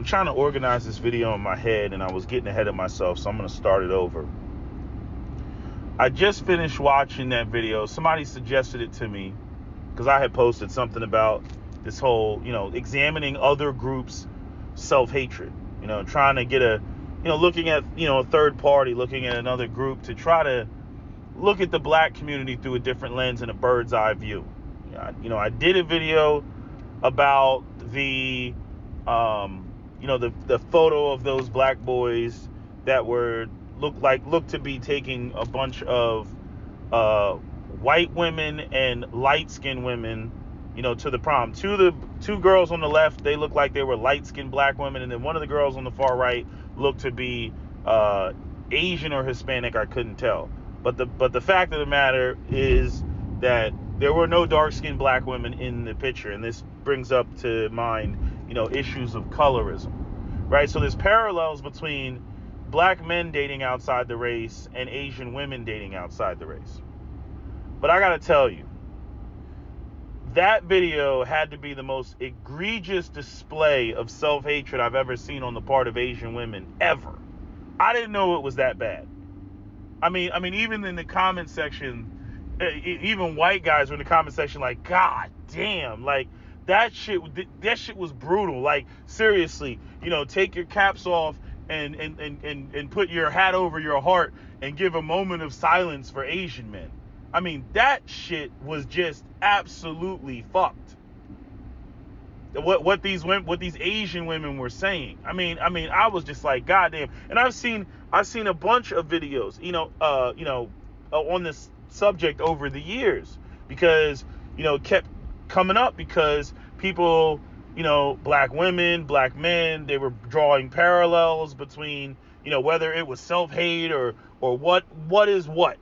trying to organize this video in my head, and I was getting ahead of myself, so I'm going to start it over. I just finished watching that video. Somebody suggested it to me because I had posted something about this whole, examining other groups' self-hatred, trying to get looking at, a third party, looking at another group to try to look at the black community through a different lens and a bird's eye view. I did a video about the photo of those black boys that looked to be taking a bunch of white women and light-skinned women, to the prom. Two girls on the left, they looked like they were light-skinned black women, and then one of the girls on the far right looked to be Asian or Hispanic. I couldn't tell. But the fact of the matter is that there were no dark-skinned black women in the picture, and this brings up to mind, issues of colorism, right? So there's parallels between black men dating outside the race and Asian women dating outside the race. But I gotta tell you, that video had to be the most egregious display of self-hatred I've ever seen on the part of Asian women ever. I didn't know it was that bad. I mean, even in the comment section, even white guys were in the comment section like, God damn, like that shit was brutal. Like, seriously, take your caps off and put your hat over your heart and give a moment of silence for Asian men. I mean, that shit was just absolutely fucked. What these Asian women were saying. I mean, I was just like, goddamn. And I've seen a bunch of videos, on this subject over the years, because it kept coming up because people, black women, black men, they were drawing parallels between, whether it was self-hate or what is what.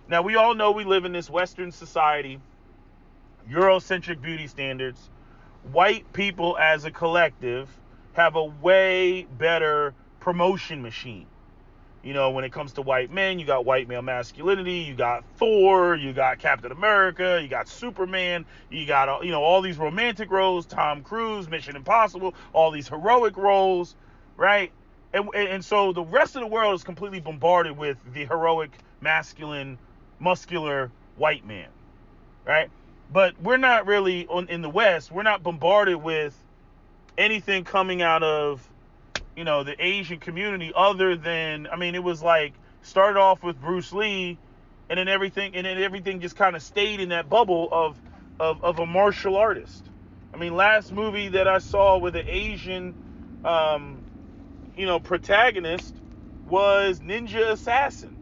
Now, we all know we live in this Western society, Eurocentric beauty standards. White people as a collective have a way better promotion machine. When it comes to white men, you got white male masculinity, you got Thor, you got Captain America, you got Superman, you got, all these romantic roles, Tom Cruise, Mission Impossible, all these heroic roles, right? And so the rest of the world is completely bombarded with the heroic, masculine, muscular white man, right? But we're not really, in the West, we're not bombarded with anything coming out of, the Asian community other than, it was like, started off with Bruce Lee, and then everything just kind of stayed in that bubble of a martial artist. Last movie that I saw with an Asian, protagonist was Ninja Assassin.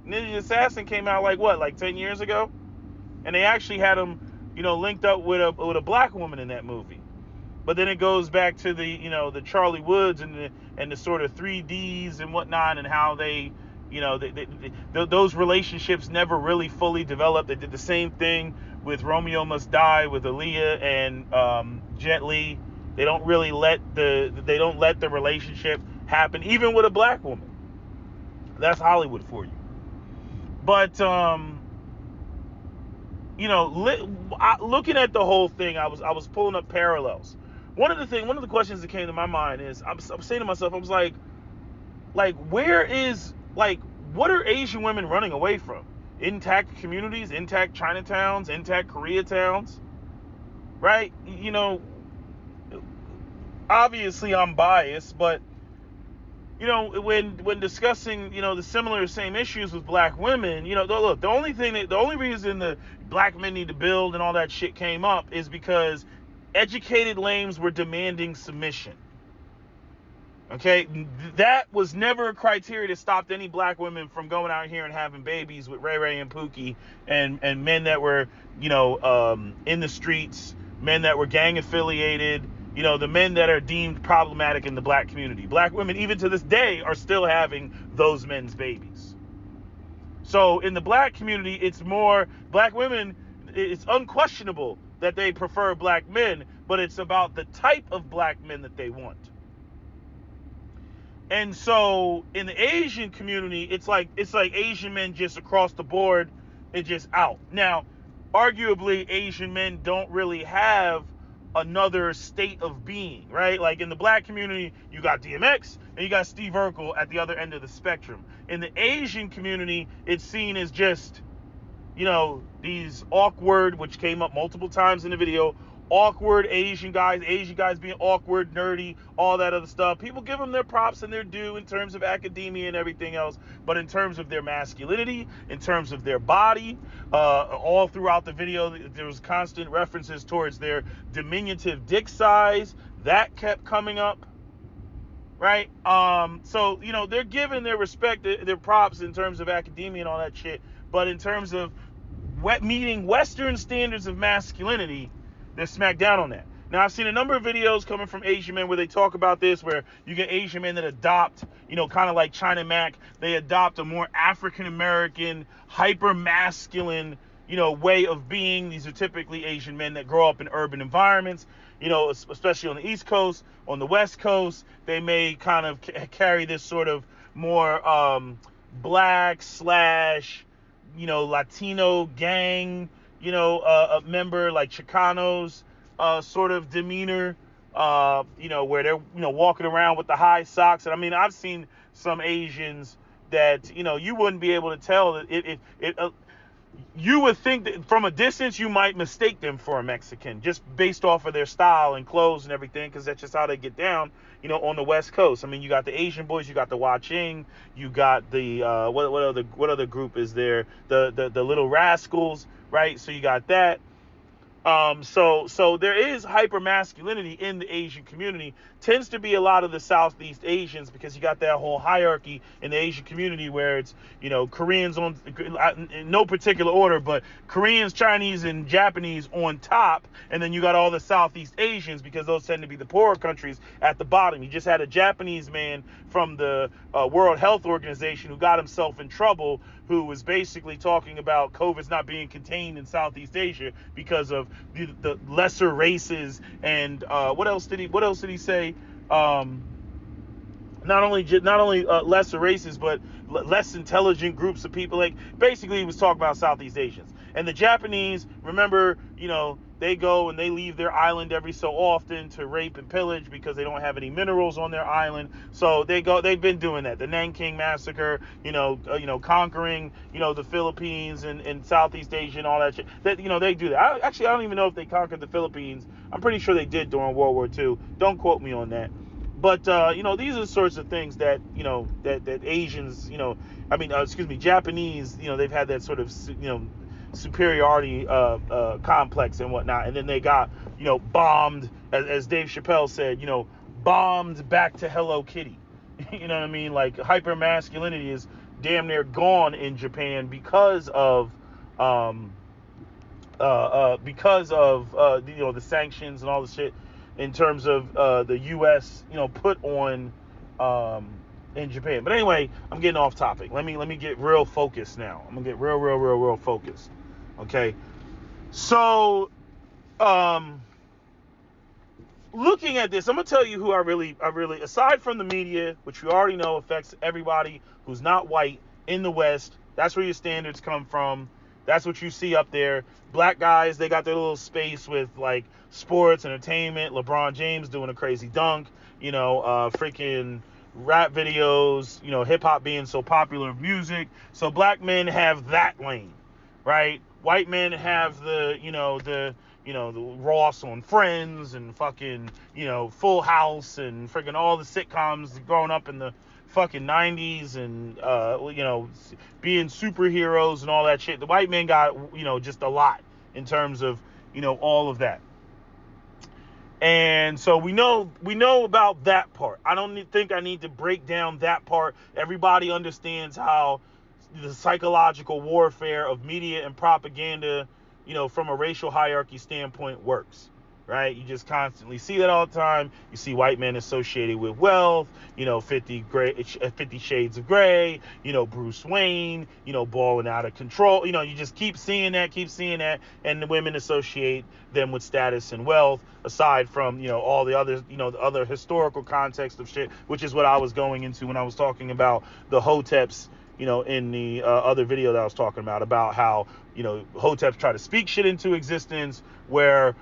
Ninja Assassin came out like 10 years ago? And they actually had him, linked up with a black woman in that movie. But then it goes back to the Charlie Woods and the sort of 3Ds and whatnot, and how they, those relationships never really fully developed. They did the same thing with Romeo Must Die with Aaliyah and Jet Li. They don't really let the relationship happen, even with a black woman. That's Hollywood for you. But looking at the whole thing, I was pulling up parallels. One of the questions that came to my mind is, I'm saying to myself, I was like, what are Asian women running away from? Intact communities, intact Chinatowns, intact Koreatowns, right? Obviously I'm biased, but when discussing, the same issues with black women, look, the only reason the black men need to build and all that shit came up is because educated lames were demanding submission. Okay, that was never a criteria to stop any black women from going out here and having babies with Ray Ray and Pookie and men that were, in the streets, men that were gang affiliated, the men that are deemed problematic in the black community. Black women, even to this day, are still having those men's babies. So in the black community, it's more black women. It's unquestionable that they prefer black men, but it's about the type of black men that they want. And so in the Asian community, it's like Asian men just across the board, it's just out. Now, arguably, Asian men don't really have another state of being, right? Like in the black community, you got DMX and you got Steve Urkel at the other end of the spectrum. In the Asian community, it's seen as just, these awkward, which came up multiple times in the video, awkward Asian guys being awkward, nerdy, all that other stuff. People give them their props and their due in terms of academia and everything else, but in terms of their masculinity, in terms of their body, all throughout the video, there was constant references towards their diminutive dick size. That kept coming up, right? So, they're giving their respect, their props in terms of academia and all that shit, but in terms of meeting Western standards of masculinity, they're smacked down on that. Now, I've seen a number of videos coming from Asian men where they talk about this, where you get Asian men that adopt, kind of like China Mac, they adopt a more African-American, hyper-masculine, way of being. These are typically Asian men that grow up in urban environments, especially on the East Coast. On the West Coast, they may kind of carry this sort of more black / Latino gang, a member like Chicanos, sort of demeanor, where they're, walking around with the high socks. And I mean, I've seen some Asians that, you wouldn't be able to tell that you would think that from a distance, you might mistake them for a Mexican just based off of their style and clothes and everything, because that's just how they get down, on the West Coast. I mean, you got the Asian boys, you got the Waching, you got the, what other group is there? The Little Rascals, right? So you got that. So there is hyper masculinity in the Asian community. Tends to be a lot of the Southeast Asians, because you got that whole hierarchy in the Asian community where it's, Koreans in no particular order, but Koreans, Chinese, and Japanese on top. And then you got all the Southeast Asians, because those tend to be the poorer countries, at the bottom. You just had a Japanese man from the World Health Organization who got himself in trouble, who was basically talking about COVID's not being contained in Southeast Asia because of the lesser races. And what else did he say? Not only lesser races, but less intelligent groups of people. Like, basically, he was talking about Southeast Asians. And the Japanese, remember, they go and they leave their island every so often to rape and pillage because they don't have any minerals on their island. So they've been doing that. The Nanking massacre, conquering, the Philippines and Southeast Asia and all that shit. That, they do that. I don't even know if they conquered the Philippines. I'm pretty sure they did during World War II. Don't quote me on that. But, these are the sorts of things that, that Asians, Japanese, they've had that sort of, superiority complex and whatnot. And then they got, bombed, as Dave Chappelle said, bombed back to Hello Kitty. You know what I mean? Like, hyper masculinity is damn near gone in Japan because of the sanctions and all the shit in terms of the U.S. put on in Japan. But anyway, I'm getting off topic. Let me get real focused now. I'm gonna get real focused. Okay, so looking at this, I'm gonna tell you who I really, aside from the media, which we already know affects everybody who's not white in the West. That's where your standards come from. That's what you see up there. Black guys, they got their little space with like sports, entertainment, LeBron James doing a crazy dunk, freaking rap videos, hip hop being so popular, music. So black men have that lane, right? White men have the Ross on Friends and fucking, Full House and freaking all the sitcoms growing up in the fucking 90s and, being superheroes and all that shit. The white men got, just a lot in terms of, all of that. And so we know about that part. I don't think I need to break down that part. Everybody understands how the psychological warfare of media and propaganda, from a racial hierarchy standpoint works, right? You just constantly see that all the time. You see white men associated with wealth, 50 Shades of Grey, Bruce Wayne, balling out of control. You just keep seeing that, and the women associate them with status and wealth, aside from, all the other, the other historical context of shit, which is what I was going into when I was talking about the Hoteps, in the other video that I was talking about how, Hoteps try to speak shit into existence where,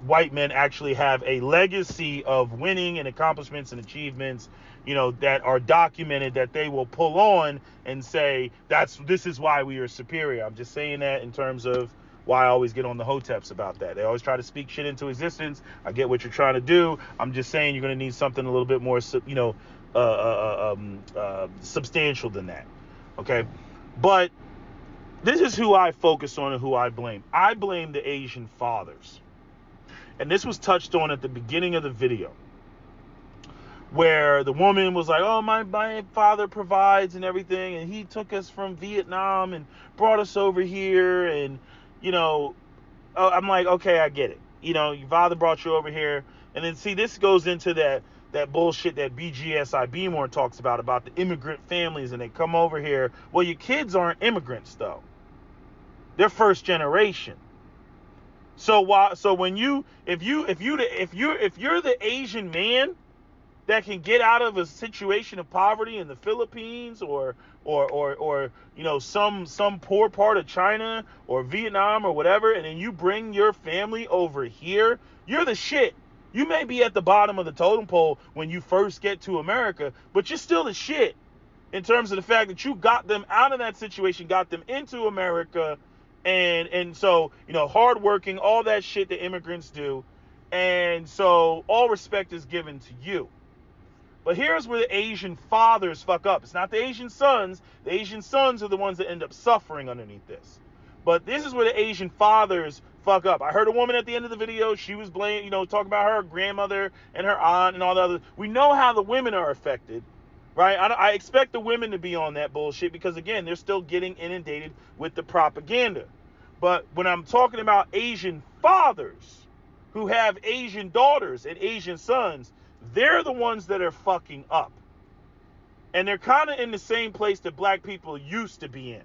white men actually have a legacy of winning and accomplishments and achievements, that are documented, that they will pull on and say, this is why we are superior. I'm just saying that in terms of why I always get on the Hoteps about that. They always try to speak shit into existence. I get what you're trying to do. I'm just saying you're going to need something a little bit more, substantial than that. Okay. But this is who I focus on and who I blame. I blame the Asian fathers. And this was touched on at the beginning of the video, where the woman was like, oh, my father provides and everything, and he took us from Vietnam and brought us over here, and, I'm like, okay, I get it. Your father brought you over here. And then, see, this goes into that bullshit that BGSI Beemore talks about the immigrant families, and they come over here. Well, your kids aren't immigrants, though. They're first generation. So when if you're the Asian man that can get out of a situation of poverty in the Philippines or some poor part of China or Vietnam or whatever, and then you bring your family over here, you're the shit. You may be at the bottom of the totem pole when you first get to America, but you're still the shit in terms of the fact that you got them out of that situation, got them into America. And so, hardworking, all that shit that immigrants do. And so all respect is given to you. But here's where the Asian fathers fuck up. It's not the Asian sons. The Asian sons are the ones that end up suffering underneath this. But this is where the Asian fathers fuck up. I heard a woman at the end of the video. She was talking about her grandmother and her aunt and all the other. We know how the women are affected. Right? I expect the women to be on that bullshit because, again, they're still getting inundated with the propaganda. But when I'm talking about Asian fathers who have Asian daughters and Asian sons, they're the ones that are fucking up. And they're kind of in the same place that black people used to be in,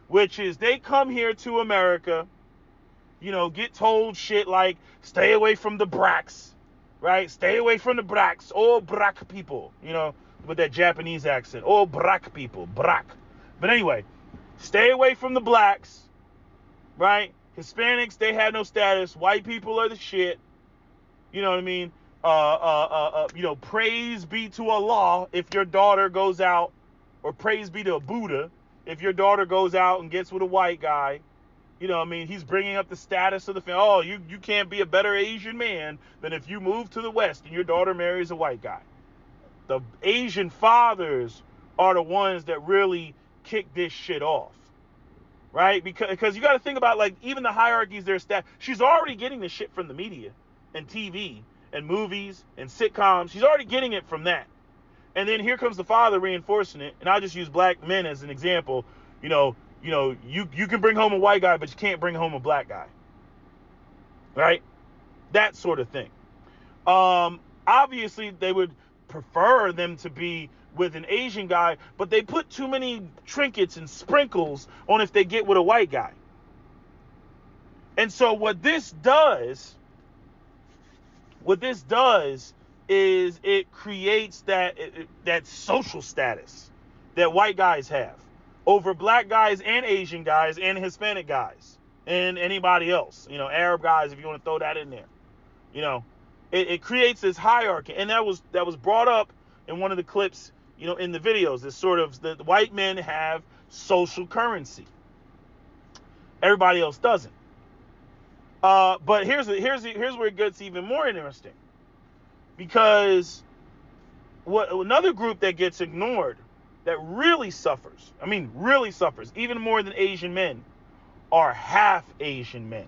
which is they come here to America, get told shit like, stay away from the bracks, right? Stay away from the bracks, all black people, with that Japanese accent. All black people, brack. But anyway, stay away from the blacks, right? Hispanics, they have no status. White people are the shit. You know what I mean? Praise be to Allah if your daughter goes out, or praise be to Buddha if your daughter goes out and gets with a white guy. He's bringing up the status of the family. Oh, you can't be a better Asian man than if you move to the West and your daughter marries a white guy. The Asian fathers are the ones that really kick this shit off, right? Because you got to think about, even the hierarchies they're established. She's already getting the shit from the media and TV and movies and sitcoms. She's already getting it from that. And then here comes the father reinforcing it. And I'll just use black men as an example. You can bring home a white guy, but you can't bring home a black guy, right? That sort of thing. Obviously, they would prefer them to be with an Asian guy, but they put too many trinkets and sprinkles on if they get with a white guy. And so what this does is it creates that social status that white guys have over black guys and Asian guys and Hispanic guys and anybody else, Arab guys, if you want to throw that in there. It creates this hierarchy, and that was brought up in one of the clips, in the videos. This sort of the white men have social currency. Everybody else doesn't. But here's where it gets even more interesting, because another group that gets ignored that really suffers, even more than Asian men, are half Asian men.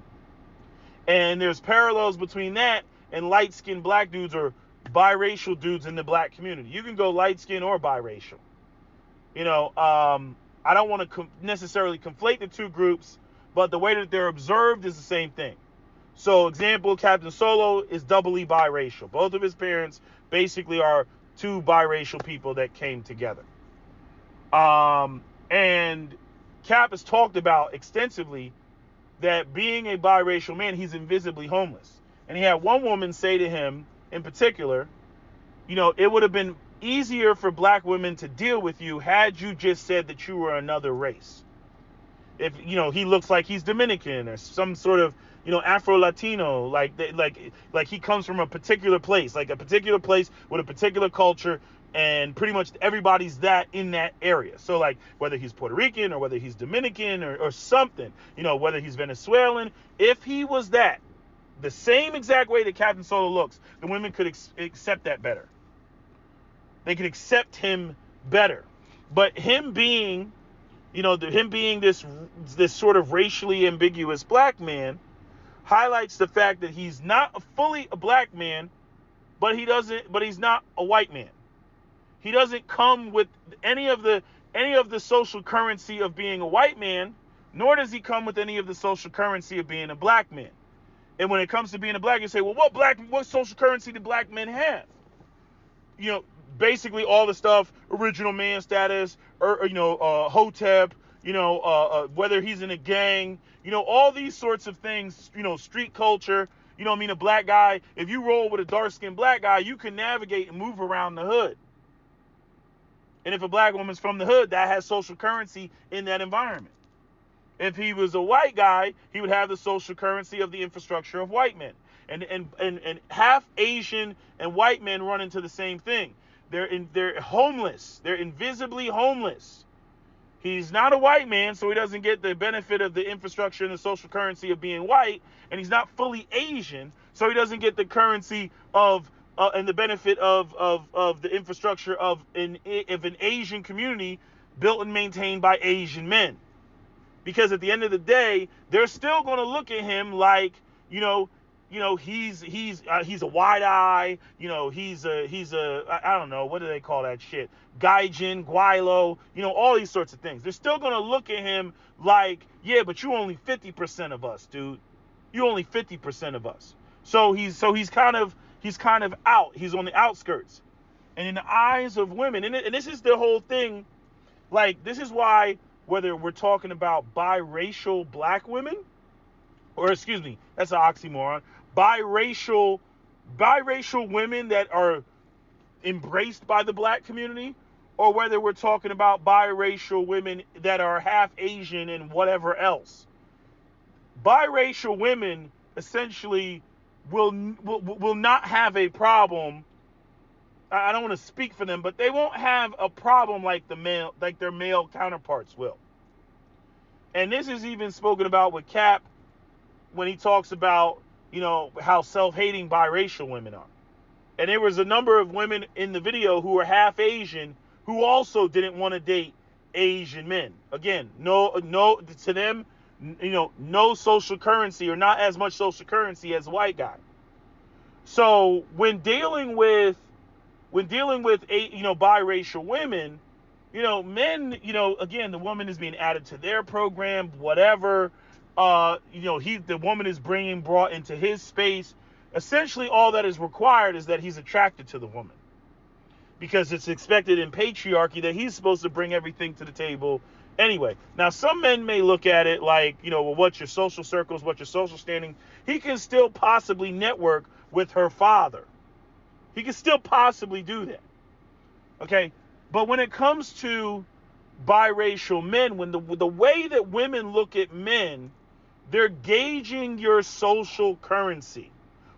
And there's parallels between that and light-skinned black dudes or biracial dudes in the black community. You can go light-skinned or biracial. I don't want to necessarily conflate the two groups, but the way that they're observed is the same thing. So, example, Captain Solo is doubly biracial. Both of his parents basically are two biracial people that came together. And Cap has talked about extensively that being a biracial man, he's invisibly homeless. And he had one woman say to him in particular, it would have been easier for black women to deal with you had you just said that you were another race. If, he looks like he's Dominican or some sort of, Afro-Latino, like he comes from a particular place with a particular culture, and pretty much everybody's that in that area. So like whether he's Puerto Rican or whether he's Dominican or something, whether he's Venezuelan, if he was that, the same exact way that Captain Solo looks, the women could accept that better. They could accept him better. But him being, this sort of racially ambiguous black man highlights the fact that he's not fully a black man, but he's not a white man. He doesn't come with any of the social currency of being a white man, nor does he come with any of the social currency of being a black man. And when it comes to being a black, you say, well, what social currency do black men have? Basically all the stuff, original man status, or Hotep, whether he's in a gang, all these sorts of things, street culture, a black guy, if you roll with a dark-skinned black guy, you can navigate and move around the hood. And if a black woman's from the hood, that has social currency in that environment. If he was a white guy, he would have the social currency of the infrastructure of white men. And half Asian and white men run into the same thing. They're homeless. They're invisibly homeless. He's not a white man, so he doesn't get the benefit of the infrastructure and the social currency of being white. And he's not fully Asian, so he doesn't get the currency of and the benefit of the infrastructure of an Asian community built and maintained by Asian men. Because at the end of the day, they're still going to look at him like, he's a wide eye, he's a I don't know, what do they call that shit? Gaijin, Guaylo, all these sorts of things. They're still going to look at him like, yeah, but you only 50% of us, dude. You only 50% of us. So he's kind of out. He's on the outskirts. And in the eyes of women, and this is the whole thing, like, this is why, whether we're talking about biracial black women, or excuse me, that's an oxymoron, biracial women that are embraced by the black community, or whether we're talking about biracial women that are half Asian and whatever else. Biracial women essentially will not have a problem. I don't want to speak for them, but they won't have a problem like their male counterparts will. And this is even spoken about with Cap when he talks about, how self-hating biracial women are. And there was a number of women in the video who were half Asian who also didn't want to date Asian men. Again, no to them, no social currency, or not as much social currency as a white guy. So when dealing with biracial women, men, again, the woman is being added to their program, whatever. The woman is brought into his space. Essentially, all that is required is that he's attracted to the woman, because it's expected in patriarchy that he's supposed to bring everything to the table anyway. Now, some men may look at it like, well, what's your social circles? What's your social standing? He can still possibly network with her father. He can still possibly do that. Okay. But when it comes to biracial men, when the way that women look at men, they're gauging your social currency.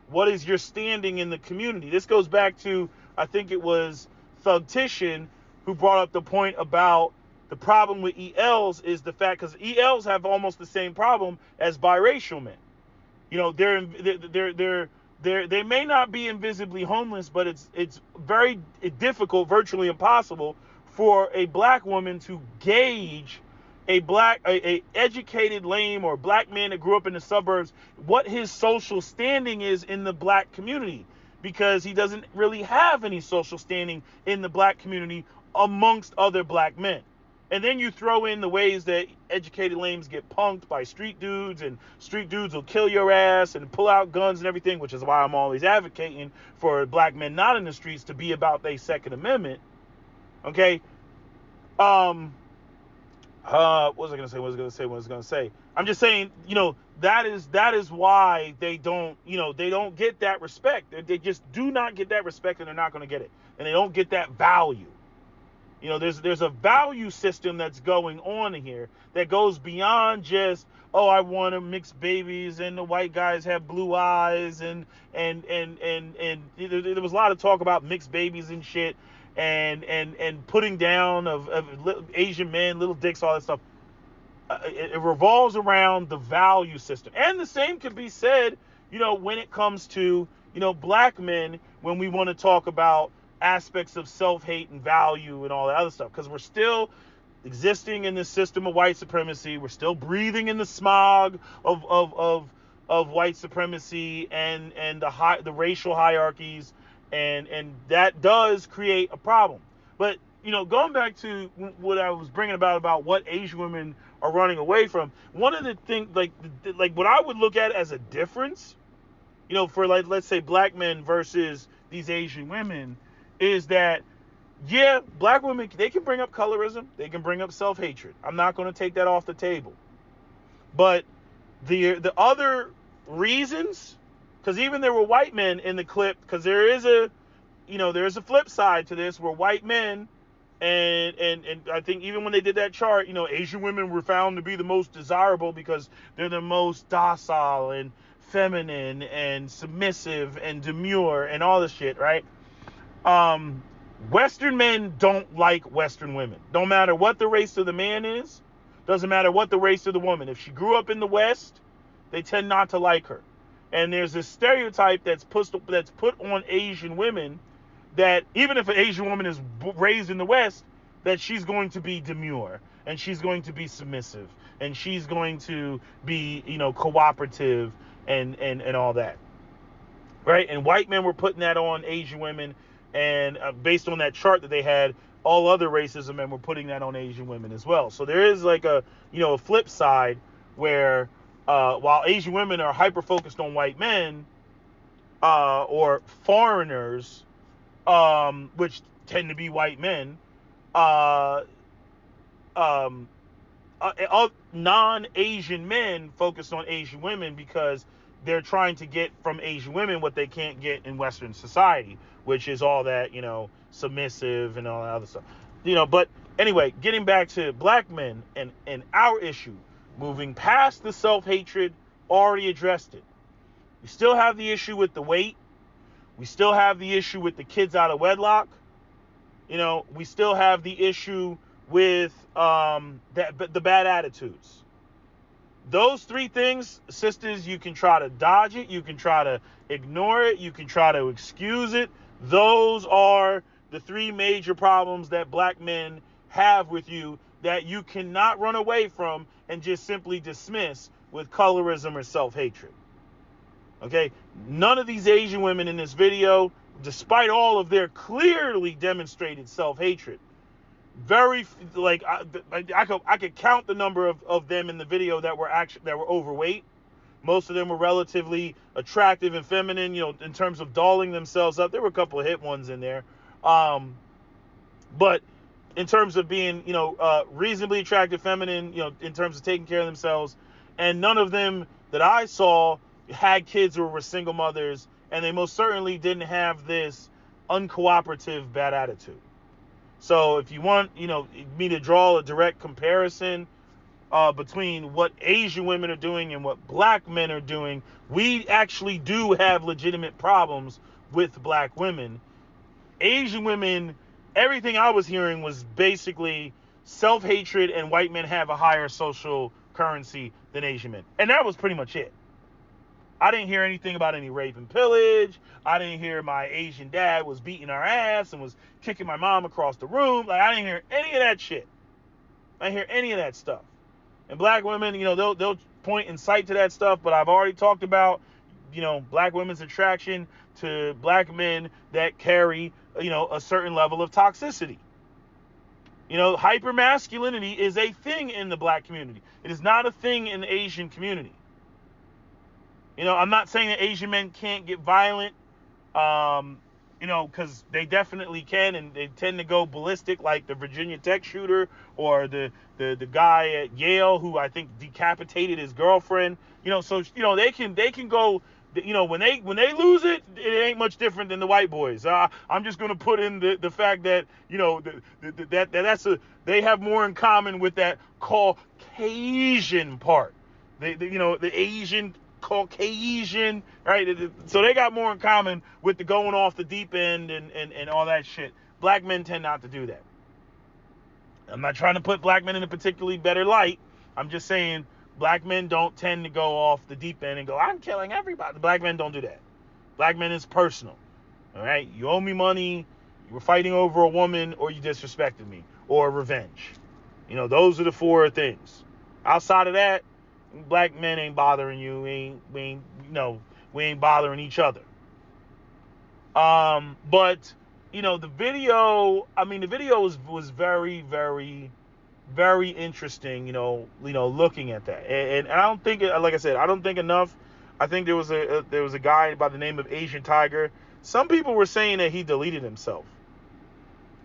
What is your standing in the community? This goes back to, I think it was Thugtician who brought up the point about the problem with ELs is the fact, because ELs have almost the same problem as biracial men. They may not be invisibly homeless, but it's very difficult, virtually impossible, for a black woman to gauge a educated lame or black man that grew up in the suburbs, what his social standing is in the black community, because he doesn't really have any social standing in the black community amongst other black men. And then you throw in the ways that educated lames get punked by street dudes, and street dudes will kill your ass and pull out guns and everything, which is why I'm always advocating for black men not in the streets to be about their Second Amendment. Okay. What was I gonna say? I'm just saying, that is why they don't, they don't get that respect. They just do not get that respect, and they're not gonna get it, and they don't get that value. There's a value system that's going on here that goes beyond just, oh, I want to mix babies and the white guys have blue eyes, and there was a lot of talk about mixed babies and shit, and putting down of Asian men, little dicks, all that stuff. It revolves around the value system, and the same could be said, when it comes to black men, when we want to talk about aspects of self-hate and value and all that other stuff, because we're still existing in this system of white supremacy. We're still breathing in the smog of white supremacy and the racial hierarchies, and that does create a problem. But going back to what I was bringing about what Asian women are running away from, one of the things, like what I would look at as a difference, for, like, let's say black men versus these Asian women, is that, yeah, black women, they can bring up colorism, they can bring up self-hatred. I'm not going to take that off the table. But the other reasons, because even there were white men in the clip, because there is a flip side to this, where white men, and I think even when they did that chart, Asian women were found to be the most desirable because they're the most docile and feminine and submissive and demure and all this shit, right? Western men don't like Western women. Don't matter what the race of the man is. Doesn't matter what the race of the woman. If she grew up in the West, they tend not to like her. And there's this stereotype that's put on Asian women, that even if an Asian woman is raised in the West, that she's going to be demure, and she's going to be submissive, and she's going to be, cooperative and all that. Right? And white men were putting that on Asian women, and based on that chart that they had, all other races of men were putting that on Asian women as well. So there is like a flip side where while Asian women are hyper focused on white men or foreigners, which tend to be white men, non-Asian men focus on Asian women because they're trying to get from Asian women what they can't get in Western society, which is all that, submissive and all that other stuff. But anyway, getting back to black men and our issue, moving past the self-hatred, already addressed it. We still have the issue with the weight. We still have the issue with the kids out of wedlock. We still have the issue with the bad attitudes. Those three things, sisters, you can try to dodge it. You can try to ignore it. You can try to excuse it. Those are the three major problems that black men have with you that you cannot run away from and just simply dismiss with colorism or self-hatred. Okay? None of these Asian women in this video, despite all of their clearly demonstrated self-hatred, I could count the number of them in the video that were overweight. Most of them were relatively attractive and feminine, in terms of dolling themselves up. There were a couple of hit ones in there. But in terms of being, reasonably attractive, feminine, in terms of taking care of themselves, and none of them that I saw had kids or were single mothers, and they most certainly didn't have this uncooperative bad attitude. So if you want, me to draw a direct comparison between what Asian women are doing and what black men are doing, we actually do have legitimate problems with black women. Asian women, everything I was hearing was basically self-hatred, and white men have a higher social currency than Asian men. And that was pretty much it. I didn't hear anything about any rape and pillage. I didn't hear my Asian dad was beating our ass and was kicking my mom across the room. Like, I didn't hear any of that shit. I didn't hear any of that stuff. And black women, they'll point and cite to that stuff, but I've already talked about, black women's attraction to black men that carry, a certain level of toxicity. Hypermasculinity is a thing in the black community. It is not a thing in the Asian community. I'm not saying that Asian men can't get violent. because they definitely can, and they tend to go ballistic, like the Virginia Tech shooter or the guy at Yale who I think decapitated his girlfriend. So they can go. When they lose it, it ain't much different than the white boys. I'm just gonna put in the fact that they have more in common with that Caucasian part. The Asian Caucasian, right? So they got more in common with the going off the deep end and all that shit. Black men tend not to do that. I'm not trying to put black men in a particularly better light. I'm just saying black men don't tend to go off the deep end and go, I'm killing everybody. Black men don't do that. Black men is personal. All right? You owe me money, you were fighting over a woman, or you disrespected me, or revenge. Those are the four things. Outside of that, black men ain't bothering you. We ain't bothering each other. But the video. The video was very, very, very interesting. Looking at that, and I don't think, like I said, I don't think enough. I think there was a guy by the name of Asian Tiger. Some people were saying that he deleted himself.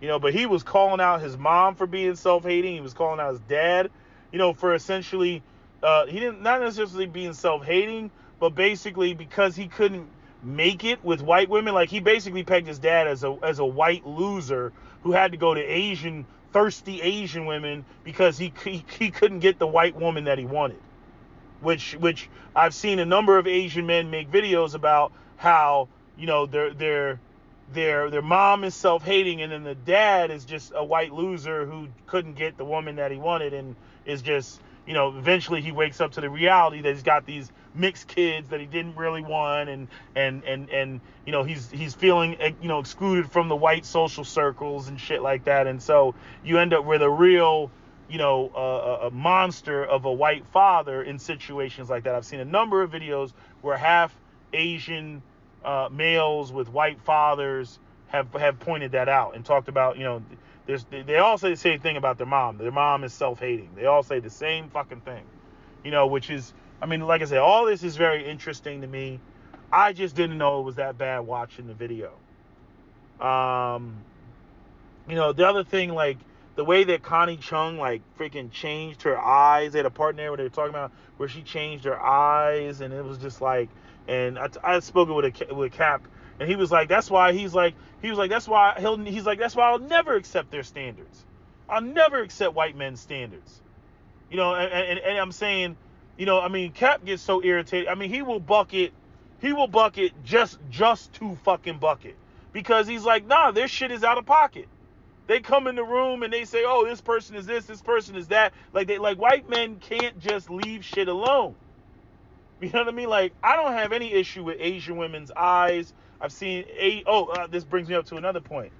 But he was calling out his mom for being self-hating. He was calling out his dad, for essentially. He didn't, not necessarily being self-hating, but basically because he couldn't make it with white women. Like, he basically pegged his dad as a white loser who had to go to thirsty Asian women because he couldn't get the white woman that he wanted. Which I've seen a number of Asian men make videos about how their mom is self-hating, and then the dad is just a white loser who couldn't get the woman that he wanted, and is just. Eventually he wakes up to the reality that he's got these mixed kids that he didn't really want, and he's feeling excluded from the white social circles and shit like that, and so you end up with a real a monster of a white father in situations like that. I've seen a number of videos where half Asian males with white fathers have pointed that out and talked about they all say the same thing about their mom. Their mom is self-hating. They all say the same fucking thing. Which is, like I said, all this is very interesting to me. I just didn't know it was that bad watching the video. The other thing, like, the way that Connie Chung, like, freaking changed her eyes. They had a part in there where they were talking about where she changed her eyes, and it was just like, and I spoke with Cap, and he was like, that's why that's why I'll never accept their standards. I'll never accept white men's standards. And I'm saying, Cap gets so irritated. He will bucket just to fucking bucket, because he's like, nah, their shit is out of pocket. They come in the room and they say, oh, this person is this person is that. Like, white men can't just leave shit alone. You know what I mean? Like, I don't have any issue with Asian women's eyes. I've seen this brings me up to another point.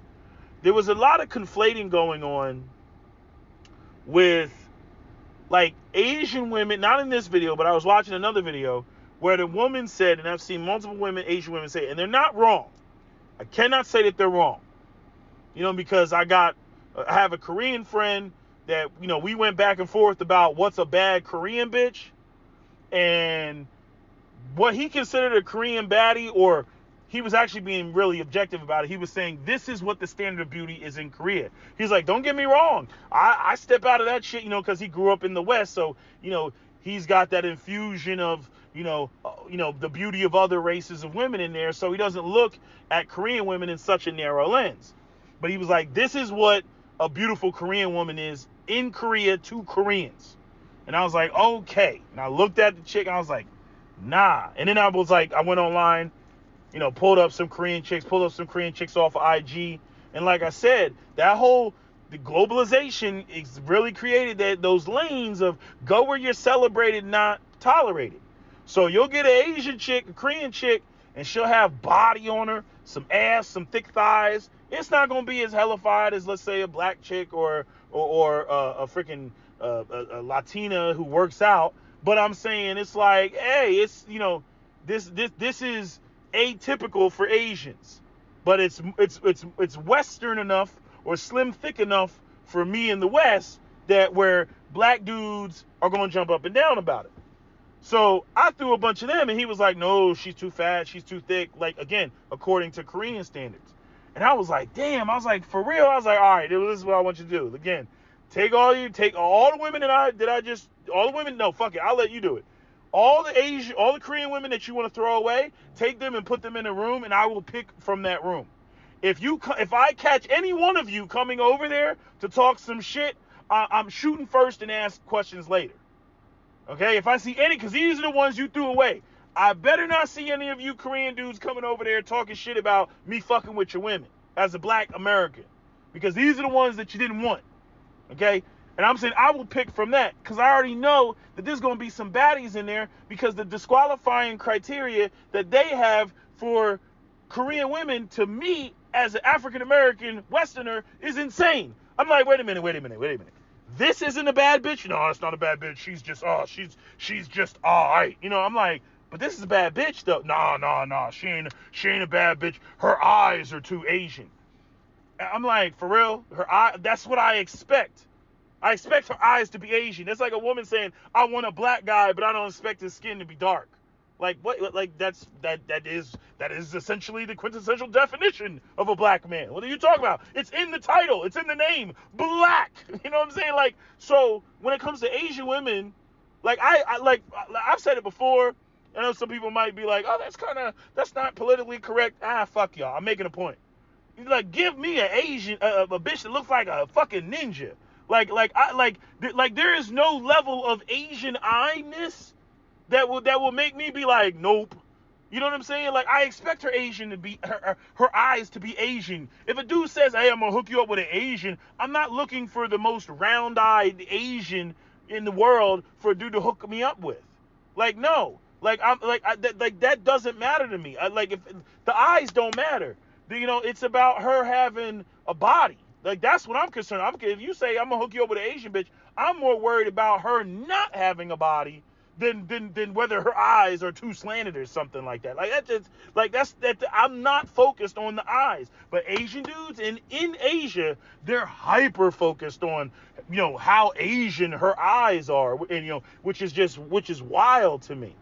There was a lot of conflating going on with, like, Asian women, not in this video, but I was watching another video where the woman said, and I've seen multiple Asian women say, and they're not wrong. I cannot say that they're wrong. Because I have a Korean friend that, we went back and forth about what's a bad Korean bitch, and what he considered a Korean baddie, or he was actually being really objective about it. He was saying, this is what the standard of beauty is in Korea. He's like, don't get me wrong. I step out of that shit, because he grew up in the West. So, he's got that infusion of, the beauty of other races of women in there. So he doesn't look at Korean women in such a narrow lens. But he was like, this is what a beautiful Korean woman is in Korea to Koreans. And I was like, okay. And I looked at the chick and I was like, nah. And then I was like, I went online, pulled up some Korean chicks off of IG. And like I said, the globalization is really created those lanes of go where you're celebrated, not tolerated. So you'll get an Asian chick, a Korean chick, and she'll have body on her, some ass, some thick thighs. It's not going to be as hellified as, let's say, a black chick or a freaking a Latina who works out. But I'm saying, it's like, hey, it's, this is atypical for Asians, but it's Western enough or slim thick enough for me in the West that where black dudes are going to jump up and down about it. So I threw a bunch of them, and he was like, no, she's too fat, she's too thick. Like, again, according to Korean standards. And I was like, damn, I was like, for real? I was like, all right, this is what I want you to do. Again, take all the women all the women, no, fuck it, I'll let you do it. All the Korean women that you want to throw away, take them and put them in a room, and I will pick from that room. If I catch any one of you coming over there to talk some shit, I'm shooting first and ask questions later. Okay? If I see any, because these are the ones you threw away. I better not see any of you Korean dudes coming over there talking shit about me fucking with your women as a black American. Because these are the ones that you didn't want. Okay? And I'm saying I will pick from that because I already know that there's going to be some baddies in there because the disqualifying criteria that they have for Korean women to me as an African-American Westerner is insane. I'm like, wait a minute. This isn't a bad bitch? No, it's not a bad bitch. She's just all right. You know, I'm like, but this is a bad bitch though. No. She ain't a bad bitch. Her eyes are too Asian. I'm like, for real? That's what I expect. I expect her eyes to be Asian. That's like a woman saying, I want a black guy, but I don't expect his skin to be dark. Like what? Like that is essentially the quintessential definition of a black man. What are you talking about? It's in the title. It's in the name. Black. You know what I'm saying? Like, so when it comes to Asian women, like I've said it before. I know some people might be like, oh, that's not politically correct. Fuck y'all. I'm making a point. Like, give me an Asian, a bitch that looks like a fucking ninja. Like there is no level of Asian eye-ness that will make me be like, nope. You know what I'm saying? Like, I expect her Asian to be her eyes to be Asian. If a dude says, hey, I'm gonna hook you up with an Asian, I'm not looking for the most round-eyed Asian in the world for a dude to hook me up with. Like, no. Like, that doesn't matter to me. If the eyes don't matter. You know, it's about her having a body. Like, that's what I'm concerned. If you say I'm gonna hook you up with an Asian bitch, I'm more worried about her not having a body than whether her eyes are too slanted or something like that. I'm not focused on the eyes. But Asian dudes in Asia, they're hyper focused on, you know, how Asian her eyes are, and you know, which is wild to me.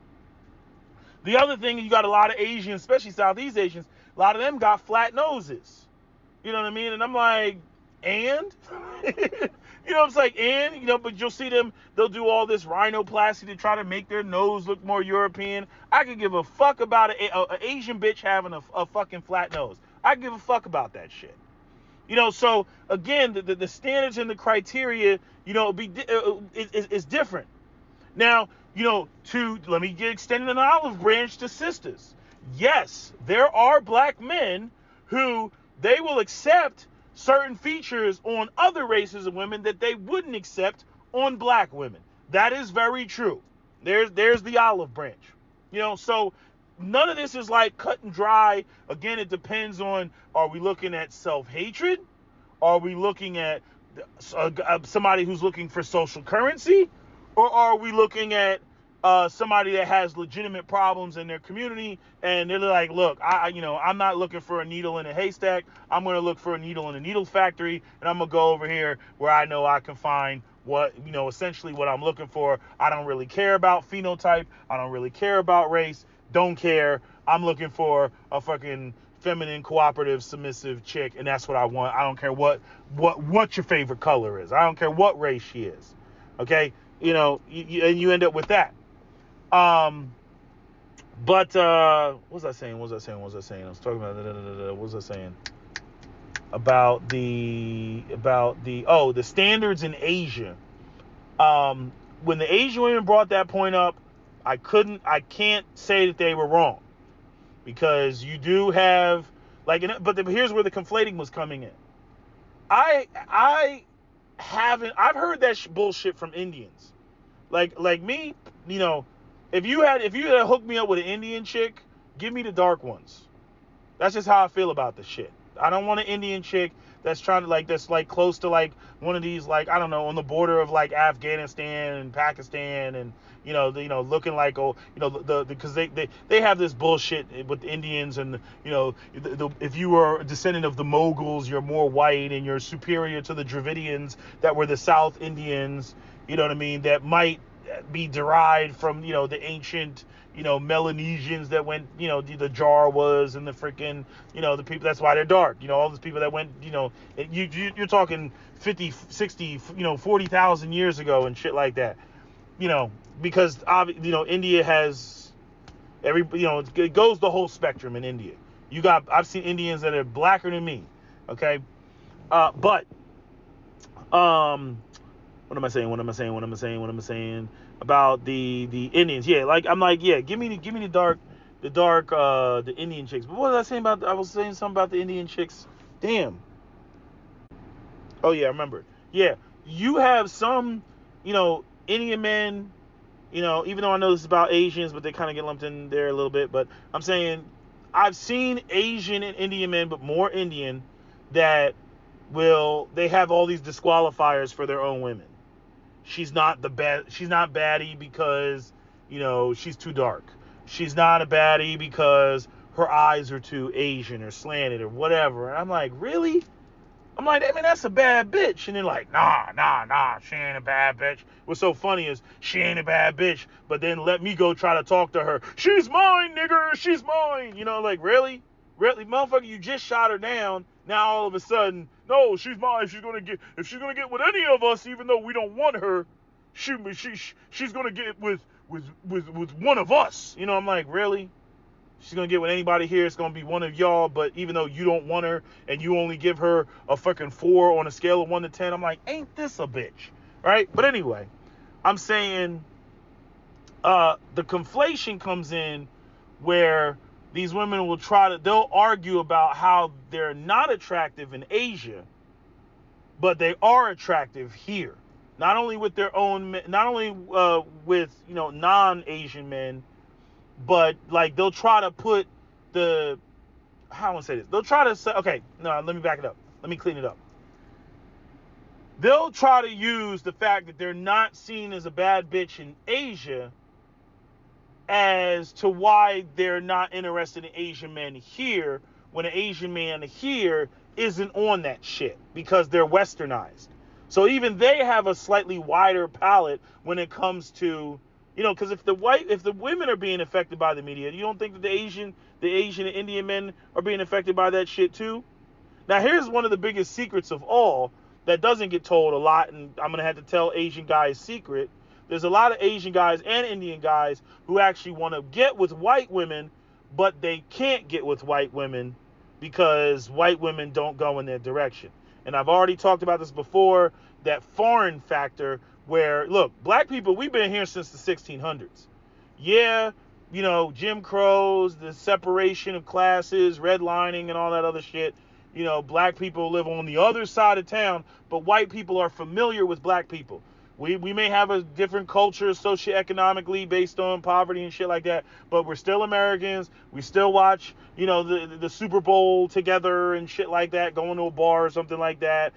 The other thing, you got a lot of Asians, especially Southeast Asians, a lot of them got flat noses. You know what I mean? And I'm like, and? You know, it's like, and, you know, but you'll see them, they'll do all this rhinoplasty to try to make their nose look more European. I could give a fuck about an Asian bitch having a fucking flat nose. I give a fuck about that shit. You know, so, again, the standards and the criteria, you know, is different. Now, you know, let me extend an olive branch to sisters. Yes, there are black men who they will accept certain features on other races of women that they wouldn't accept on black women. That is very true. There's the olive branch. You know, so none of this is like cut and dry. Again, it depends on, are we looking at self-hatred? Are we looking at somebody who's looking for social currency? Or are we looking at somebody that has legitimate problems in their community, and they're like, look, I'm not looking for a needle in a haystack. I'm going to look for a needle in a needle factory, and I'm going to go over here where I know I can find what, you know, essentially what I'm looking for. I don't really care about phenotype. I don't really care about race. Don't care. I'm looking for a fucking feminine, cooperative, submissive chick, and that's what I want. I don't care what your favorite color is. I don't care what race she is. Okay? You know, you end up with that. What was I saying? I was talking about, what was I saying? About the standards in Asia. When the Asian women brought that point up, I can't say that they were wrong. Because you do have, but here's where the conflating was coming in. I've heard that bullshit from Indians. Like me, you know, if you had hooked me up with an Indian chick, give me the dark ones. That's just how I feel about the shit. I don't want an Indian chick that's trying to that's close to one of these I don't know, on the border of Afghanistan and Pakistan, and looking because they have this bullshit with the Indians, and if you are a descendant of the Moguls, you're more white and you're superior to the Dravidians that were the South Indians. You know what I mean? That might be derived from, the ancient, Melanesians that went, the Jawas and the freaking, the people, that's why they're dark, all those people that went, you're talking 50, 60, 40,000 years ago and shit like that, because, India has it goes the whole spectrum in India. I've seen Indians that are blacker than me, okay? But, what am I saying about the Indians? Yeah, give me the dark, the Indian chicks. But what was I saying I was saying something about the Indian chicks. Damn. Oh yeah, I remember. Yeah, you have some, Indian men, even though I know this is about Asians, but they kind of get lumped in there a little bit. But I'm saying I've seen Asian and Indian men, but more Indian, that they have all these disqualifiers for their own women. She's not baddie because, she's too dark. She's not a baddie because her eyes are too Asian or slanted or whatever. And I'm like, really? I'm like, I mean, that's a bad bitch. And they're like, nah, she ain't a bad bitch. What's so funny is she ain't a bad bitch, but then let me go try to talk to her. She's mine, nigga. She's mine. Like, really? Really? Motherfucker, you just shot her down. Now all of a sudden, no, she's mine. If she's gonna get with any of us, even though we don't want her, she's gonna get with one of us. I'm like, really? She's gonna get with anybody here. It's gonna be one of y'all. But even though you don't want her and you only give her a fucking 4 on a scale of 1 to 10, I'm like, ain't this a bitch, right? But anyway, I'm saying the conflation comes in where these women they'll argue about how they're not attractive in Asia, but they are attractive here. Not only with their own, not only with, non-Asian men, but like they'll try to put how I want to say this. They'll try to say, okay, no, let me back it up. Let me clean it up. They'll try to use the fact that they're not seen as a bad bitch in Asia as to why they're not interested in Asian men here, when an Asian man here isn't on that shit because they're westernized. So even they have a slightly wider palette when it comes to, because if the women are being affected by the media, you don't think that the Asian and Indian men are being affected by that shit too? Now here's one of the biggest secrets of all that doesn't get told a lot, and I'm going to have to tell Asian guys' secret. There's a lot of Asian guys and Indian guys who actually want to get with white women, but they can't get with white women because white women don't go in their direction. And I've already talked about this before, that foreign factor where, look, black people, we've been here since the 1600s. Yeah, Jim Crows, the separation of classes, redlining and all that other shit. Black people live on the other side of town, but white people are familiar with black people. We may have a different culture socioeconomically based on poverty and shit like that, but we're still Americans. We still watch, the Super Bowl together and shit like that, going to a bar or something like that.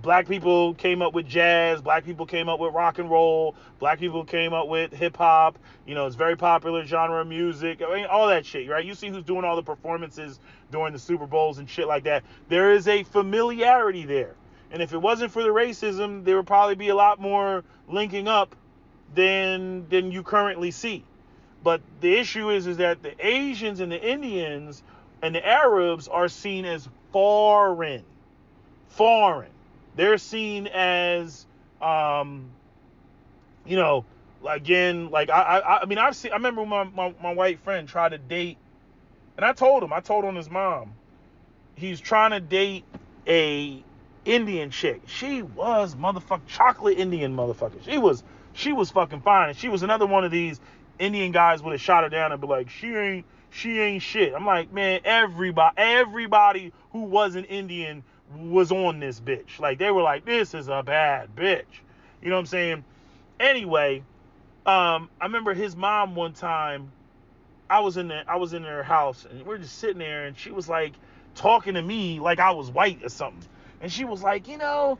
Black people came up with jazz. Black people came up with rock and roll. Black people came up with hip hop. It's very popular genre of music. I mean, all that shit, right? You see who's doing all the performances during the Super Bowls and shit like that. There is a familiarity there. And if it wasn't for the racism, there would probably be a lot more linking up than you currently see. But the issue is that the Asians and the Indians and the Arabs are seen as foreign. They're seen as, again, like I remember my white friend tried to date, and I told on his mom, he's trying to date a Indian chick. She was chocolate Indian motherfucker. She was fucking fine. And she was another one of these Indian guys would have shot her down and be like, she ain't shit. I'm like, man, everybody who wasn't Indian was on this bitch. Like, they were like, this is a bad bitch. You know what I'm saying? Anyway, I remember his mom one time, I was in their house and we're just sitting there and she was like talking to me like I was white or something. And she was like, I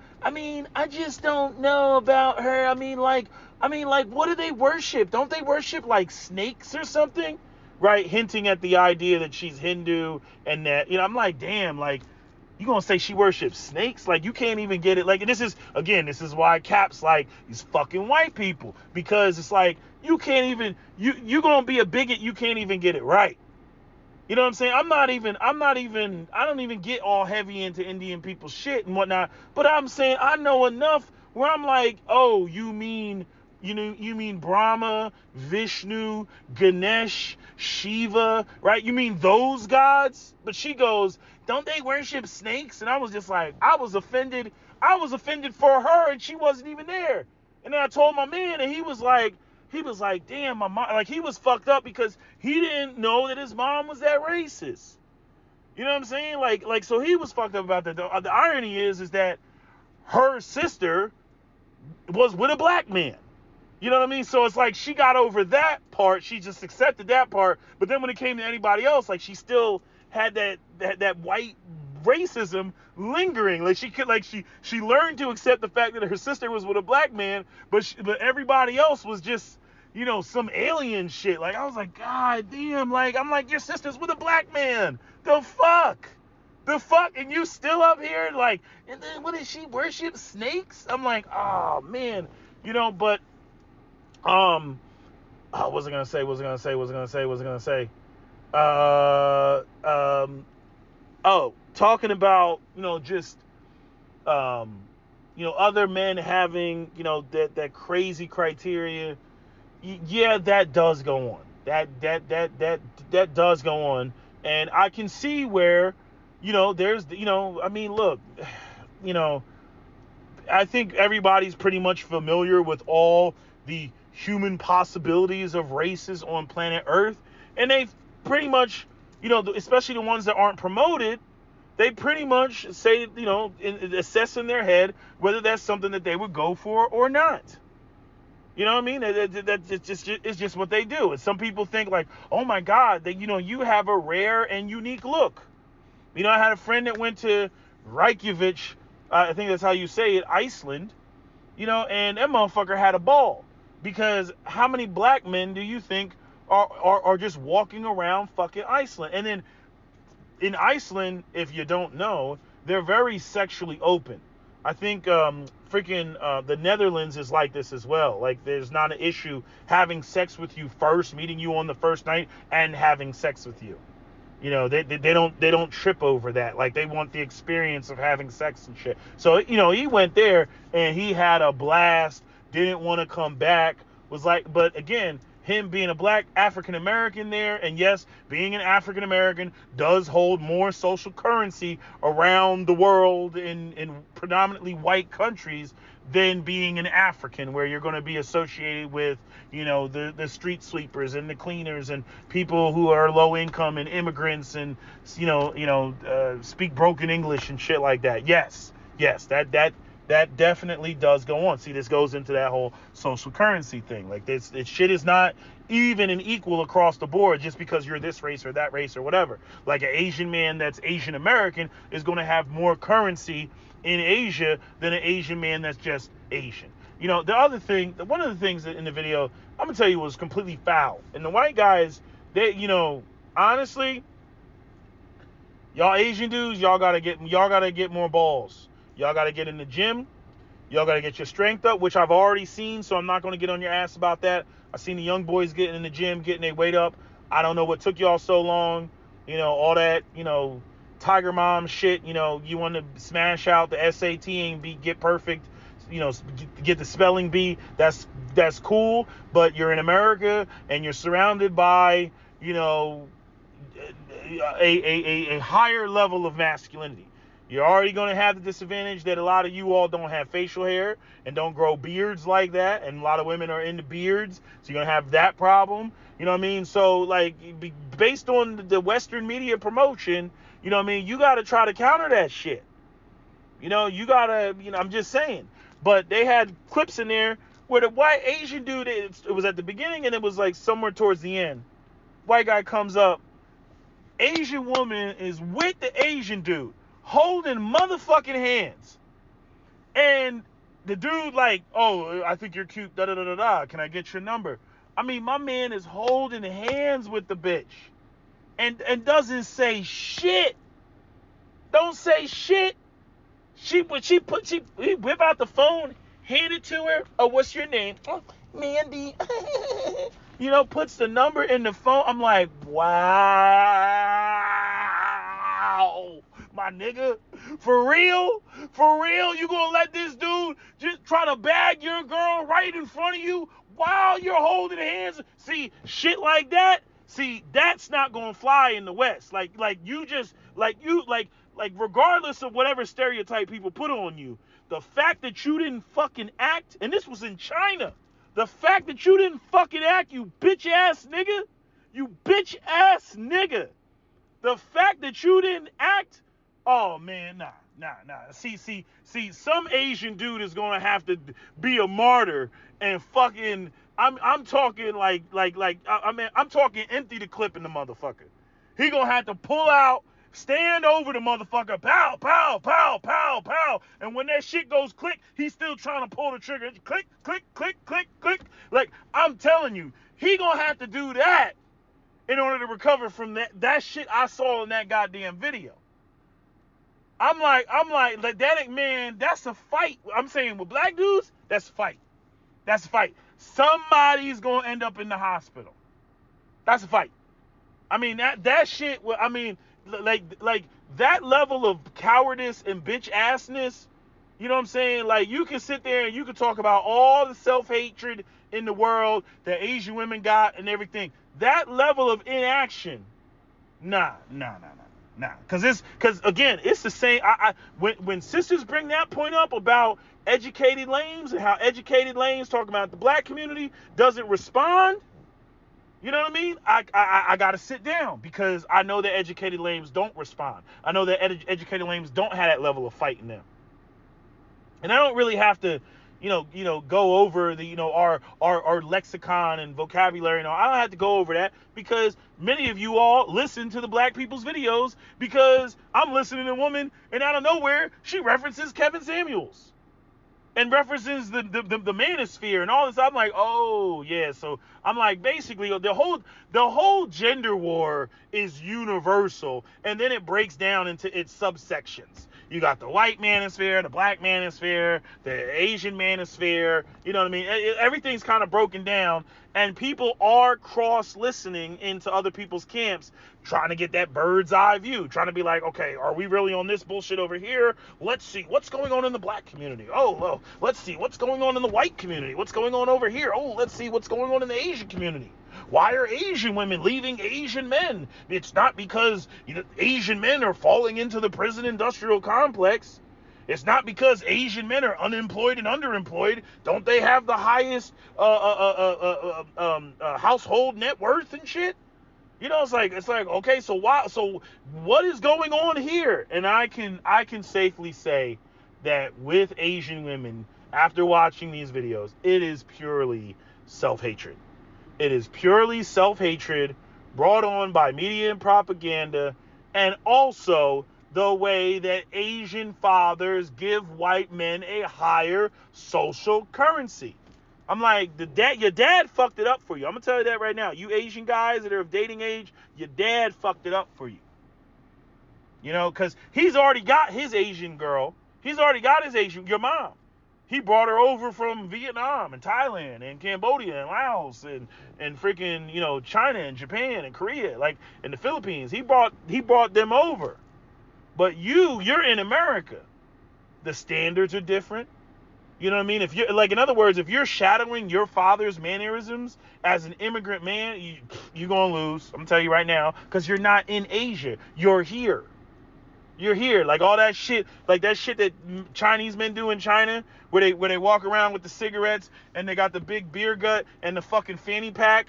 just don't know about her. I mean, what do they worship? Don't they worship like snakes or something? Right? Hinting at the idea that she's Hindu and that, I'm like, damn, like, You gonna say she worships snakes? Like, you can't even get it. Like, this is why Cap's like these fucking white people, because it's like you can't even you gonna be a bigot. You can't even get it right. You know what I'm saying? I don't even get all heavy into Indian people's shit and whatnot. But I'm saying I know enough where I'm like, oh, you mean Brahma, Vishnu, Ganesh, Shiva, right? You mean those gods? But she goes, don't they worship snakes? And I was just like, I was offended for her, and she wasn't even there. And then I told my man, and he was like, damn, my mom, like, he was fucked up because he didn't know that his mom was that racist. You know what I'm saying? Like, so he was fucked up about that. The irony is that her sister was with a black man. You know what I mean? So it's like she got over that part. She just accepted that part. But then when it came to anybody else, like, she still had that white racism lingering. Like, she learned to accept the fact that her sister was with a black man, but everybody else was just, you know, some alien shit. Like, I was like, God damn. Like, I'm like, your sister's with a black man. The fuck? And you still up here? Like, and then what, is she worship snakes? I'm like, oh man. You know, but what was I gonna say? Talking about, you know, just you know, other men having, you know, that crazy criteria. Yeah, that does go on. That does go on, and I can see where, you know, there's, you know, I mean, look, you know, I think everybody's pretty much familiar with all the human possibilities of races on planet Earth, and they pretty much, you know, especially the ones that aren't promoted, they pretty much say, you know, assess in their head whether that's something that they would go for or not. You know what I mean? It's just what they do. And some people think like, oh my God, that, you know, you have a rare and unique look. You know, I had a friend that went to Reykjavik, I think that's how you say it, Iceland, you know, and that motherfucker had a ball. Because how many black men do you think are just walking around fucking Iceland? And then in Iceland, if you don't know, they're very sexually open. I think the Netherlands is like this as well. Like, there's not an issue having sex with you first, meeting you on the first night, and having sex with you. You know, they don't trip over that. Like, they want the experience of having sex and shit. So, you know, he went there and he had a blast. Didn't want to come back. Was like, but again, him being a black African American there, and yes, being an African American does hold more social currency around the world in predominantly white countries than being an African, where you're going to be associated with, you know, the street sweepers and the cleaners and people who are low income and immigrants and, you know, speak broken English and shit like that. Yes, that definitely does go on. See, this goes into that whole social currency thing. Like, this shit is not even and equal across the board just because you're this race or that race or whatever. Like, an Asian man that's Asian American is going to have more currency in Asia than an Asian man that's just Asian. You know, one of the things that in the video, I'm going to tell you, was completely foul. And the white guys, they, you know, honestly, y'all Asian dudes, y'all gotta get more balls. Y'all got to get in the gym. Y'all got to get your strength up, which I've already seen, so I'm not going to get on your ass about that. I've seen the young boys getting in the gym, getting their weight up. I don't know what took y'all so long. You know, all that, you know, Tiger Mom shit. You know, you want to smash out the SAT and get perfect, you know, get the spelling bee. That's cool, but you're in America and you're surrounded by, you know, a higher level of masculinity. You're already going to have the disadvantage that a lot of you all don't have facial hair and don't grow beards like that. And a lot of women are into beards. So you're going to have that problem. You know what I mean? So, like, based on the Western media promotion, you know what I mean? You got to try to counter that shit. You know, you got to, you know, I'm just saying. But they had clips in there where the white Asian dude, it was at the beginning and it was like somewhere towards the end. White guy comes up. Asian woman is with the Asian dude, holding motherfucking hands. And the dude like, oh, I think you're cute, da-da-da-da-da. Can I get your number? I mean, my man is holding hands with the bitch and doesn't say shit. Don't say shit. He whip out the phone, hand it to her. Oh, what's your name? Oh, Mandy. Puts the number in the phone. I'm like, wow, my nigga, for real, you gonna let this dude just try to bag your girl right in front of you while you're holding hands? See, shit like that. See, that's not gonna fly in the West. Like regardless of whatever stereotype people put on you, the fact that you didn't fucking act, and this was in China, the fact that you didn't fucking act, you bitch ass nigga, the fact that you didn't act, oh man, nah. See, some Asian dude is gonna have to be a martyr and fucking, I'm talking I'm talking empty the clip in the motherfucker. He gonna have to pull out, stand over the motherfucker, pow, pow, pow, pow, pow. And when that shit goes click, he's still trying to pull the trigger. Click, click, click, click, click. Like, I'm telling you, he gonna have to do that in order to recover from that shit I saw in that goddamn video. I'm like, that man, that's a fight. I'm saying with black dudes, that's a fight. Somebody's gonna end up in the hospital. That's a fight. I mean, that shit, I mean, like that level of cowardice and bitch assness, you know what I'm saying? Like, you can sit there and you can talk about all the self-hatred in the world that Asian women got and everything. That level of inaction, nah. Cause again, it's the same. When sisters bring that point up about educated lames and how educated lames talk about the black community doesn't respond, you know what I mean? I got to sit down because I know that educated lames don't respond. I know that educated lames don't have that level of fight in them. And I don't really have to, go over the, our lexicon and vocabulary. I don't have to go over that because many of you all listen to the black people's videos because I'm listening to a woman and out of nowhere, she references Kevin Samuels. And references the manosphere and all this. I'm like, oh yeah. So I'm like, basically the whole gender war is universal, and then it breaks down into its subsections. You got the white manosphere, the black manosphere, the Asian manosphere. You know what I mean? Everything's kind of broken down, and people are cross-listening into other people's camps, trying to get that bird's eye view, trying to be like, okay, are we really on this bullshit over here? Let's see what's going on in the black community. Oh, well, let's see what's going on in the white community. What's going on over here? Oh, let's see what's going on in the Asian community. Why are Asian women leaving Asian men? It's not because Asian men are falling into the prison industrial complex. It's not because Asian men are unemployed and underemployed. Don't they have the highest household net worth and shit? It's like okay, so why? So what is going on here? And I can safely say that with Asian women, after watching these videos, it is purely self-hatred. It is purely self-hatred brought on by media and propaganda, and also the way that Asian fathers give white men a higher social currency. I'm like, your dad fucked it up for you. I'm going to tell you that right now. You Asian guys that are of dating age, your dad fucked it up for you. Because he's already got his Asian girl. He's already got your mom. He brought her over from Vietnam and Thailand and Cambodia and Laos and freaking, China and Japan and Korea, like in the Philippines. He brought them over. But you're in America. The standards are different. You know what I mean? If you're in other words, if you're shadowing your father's mannerisms as an immigrant man, you're going to lose. I'm going to tell you right now, because you're not in Asia. You're here. You're here. Like all that shit, like that shit that Chinese men do in China, where they walk around with the cigarettes and they got the big beer gut and the fucking fanny pack.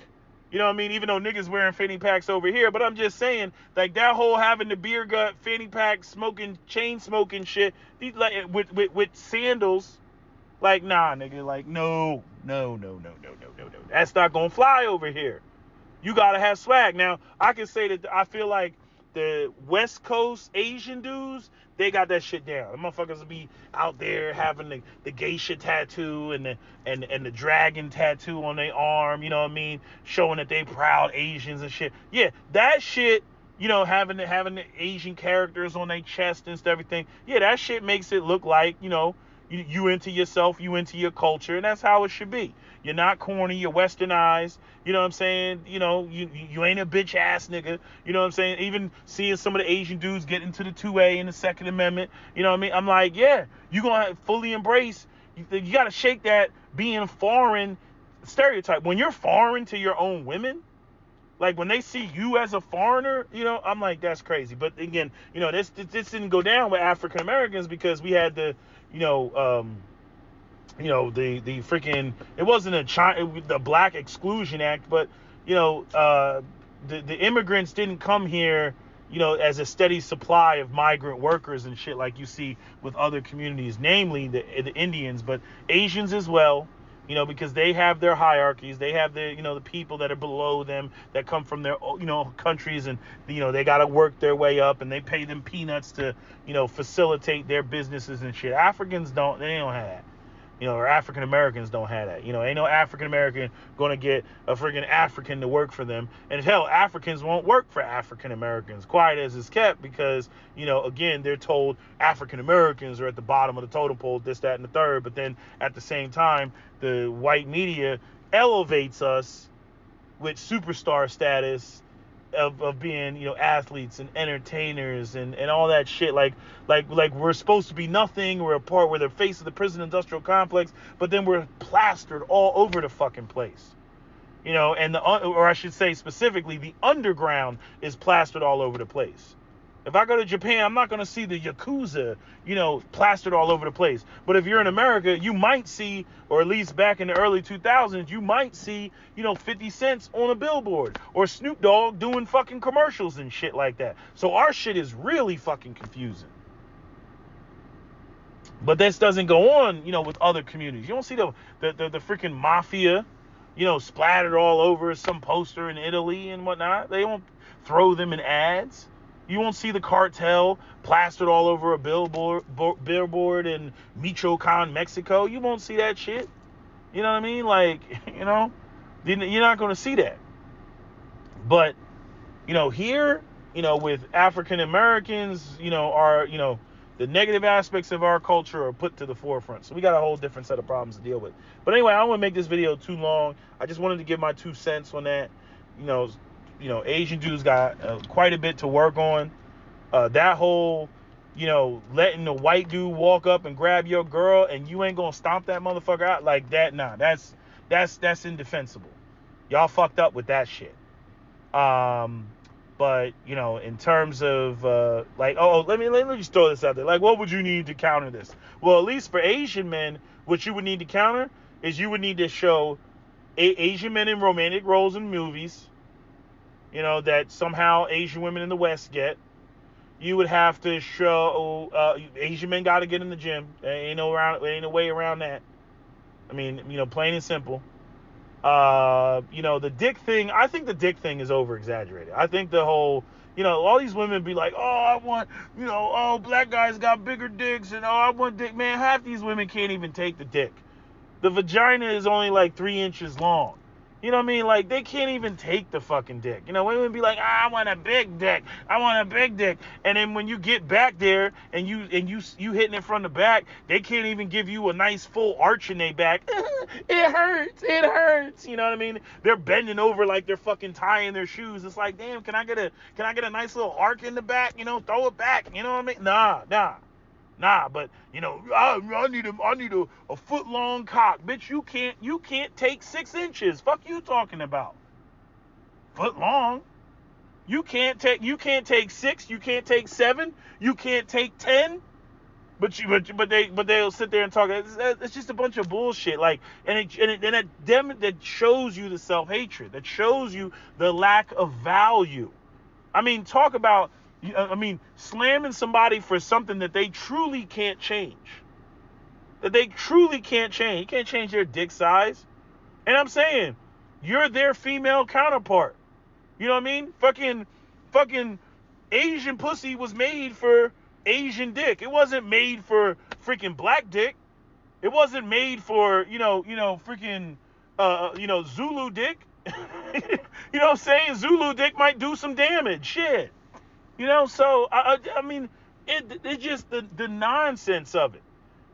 You know what I mean? Even though niggas wearing fanny packs over here, but I'm just saying, like that whole having the beer gut, fanny pack, smoking, chain smoking shit, these like with sandals, like nah, nigga, like no. That's not gonna fly over here. You gotta have swag. Now I can say that I feel like the West Coast Asian dudes, they got that shit down. The motherfuckers will be out there having the geisha tattoo and the dragon tattoo on their arm, you know what I mean? Showing that they proud Asians and shit. Yeah, that shit, having the Asian characters on their chest and stuff, everything. Yeah, that shit makes it look like, you into yourself, you into your culture, and that's how it should be. You're not corny, you're westernized, you know what I'm saying? You ain't a bitch ass nigga, you know what I'm saying? Even seeing some of the Asian dudes get into the 2A and the Second Amendment, you know what I mean? I'm like, yeah, you're going to fully embrace, you got to shake that being foreign stereotype. When you're foreign to your own women, like when they see you as a foreigner, I'm like, that's crazy. But again, this didn't go down with African Americans because we had the freaking, it wasn't the Black Exclusion Act, but the immigrants didn't come here as a steady supply of migrant workers and shit like you see with other communities, namely the Indians, but Asians as well. Because they have their hierarchies, they have the people that are below them that come from their countries, and they got to work their way up, and they pay them peanuts to facilitate their businesses and shit. Africans don't have that. Or African Americans don't have that. Ain't no African American gonna get a friggin' African to work for them. And hell, Africans won't work for African Americans, quiet as it's kept, because, again, they're told African Americans are at the bottom of the totem pole, this, that, and the third. But then at the same time, the white media elevates us with superstar status of being, athletes and entertainers and all that shit. Like we're supposed to be nothing. We're the face of the prison industrial complex, but then we're plastered all over the fucking place. And or I should say specifically, the underground is plastered all over the place. If I go to Japan, I'm not going to see the Yakuza, plastered all over the place. But if you're in America, you might see, or at least back in the early 2000s, you might see, 50 Cent on a billboard, or Snoop Dogg doing fucking commercials and shit like that. So our shit is really fucking confusing. But this doesn't go on, with other communities. You don't see the freaking mafia, splattered all over some poster in Italy and whatnot. They don't throw them in ads. You won't see the cartel plastered all over a billboard in Michoacan, Mexico. You won't see that shit. You know what I mean? Like, you're not going to see that. But, here, with African Americans, the negative aspects of our culture are put to the forefront. So we got a whole different set of problems to deal with. But anyway, I don't want to make this video too long. I just wanted to give my 2 cents on that. Asian dudes got quite a bit to work on. That whole, letting the white dude walk up and grab your girl and you ain't gonna stomp that motherfucker out like that. Nah, that's indefensible. Y'all fucked up with that shit. But in terms of let me just throw this out there. Like, what would you need to counter this? Well, at least for Asian men, what you would need to counter is you would need to show Asian men in romantic roles in movies. That somehow Asian women in the West get. You would have to show Asian men got to get in the gym. There ain't no way around that. I mean, plain and simple. The dick thing, I think the dick thing is over exaggerated. I think the whole, all these women be like, oh, I want, black guys got bigger dicks, and I want dick. Man, half these women can't even take the dick. The vagina is only like 3 inches long. You know what I mean? Like, they can't even take the fucking dick. Women be like, I want a big dick. I want a big dick. And then when you get back there and you hitting it from the back, they can't even give you a nice full arch in their back. It hurts. You know what I mean? They're bending over like they're fucking tying their shoes. It's like, damn, can I get a nice little arc in the back? Throw it back. You know what I mean? Nah, but I need a foot long cock, bitch. You can't take 6 inches. Fuck you talking about? Foot long? You can't take 6. You can't take 7. You can't take 10. But they'll sit there and talk. It's just a bunch of bullshit. Like, that shows you the self-hatred. That shows you the lack of value. I mean, talk about. Slamming somebody for something that they truly can't change. That they truly can't change. You can't change their dick size. And I'm saying, you're their female counterpart. You know what I mean? Fucking Asian pussy was made for Asian dick. It wasn't made for freaking black dick. It wasn't made for, freaking, Zulu dick. You know what I'm saying? Zulu dick might do some damage. Shit. So I mean, it's just the nonsense of it.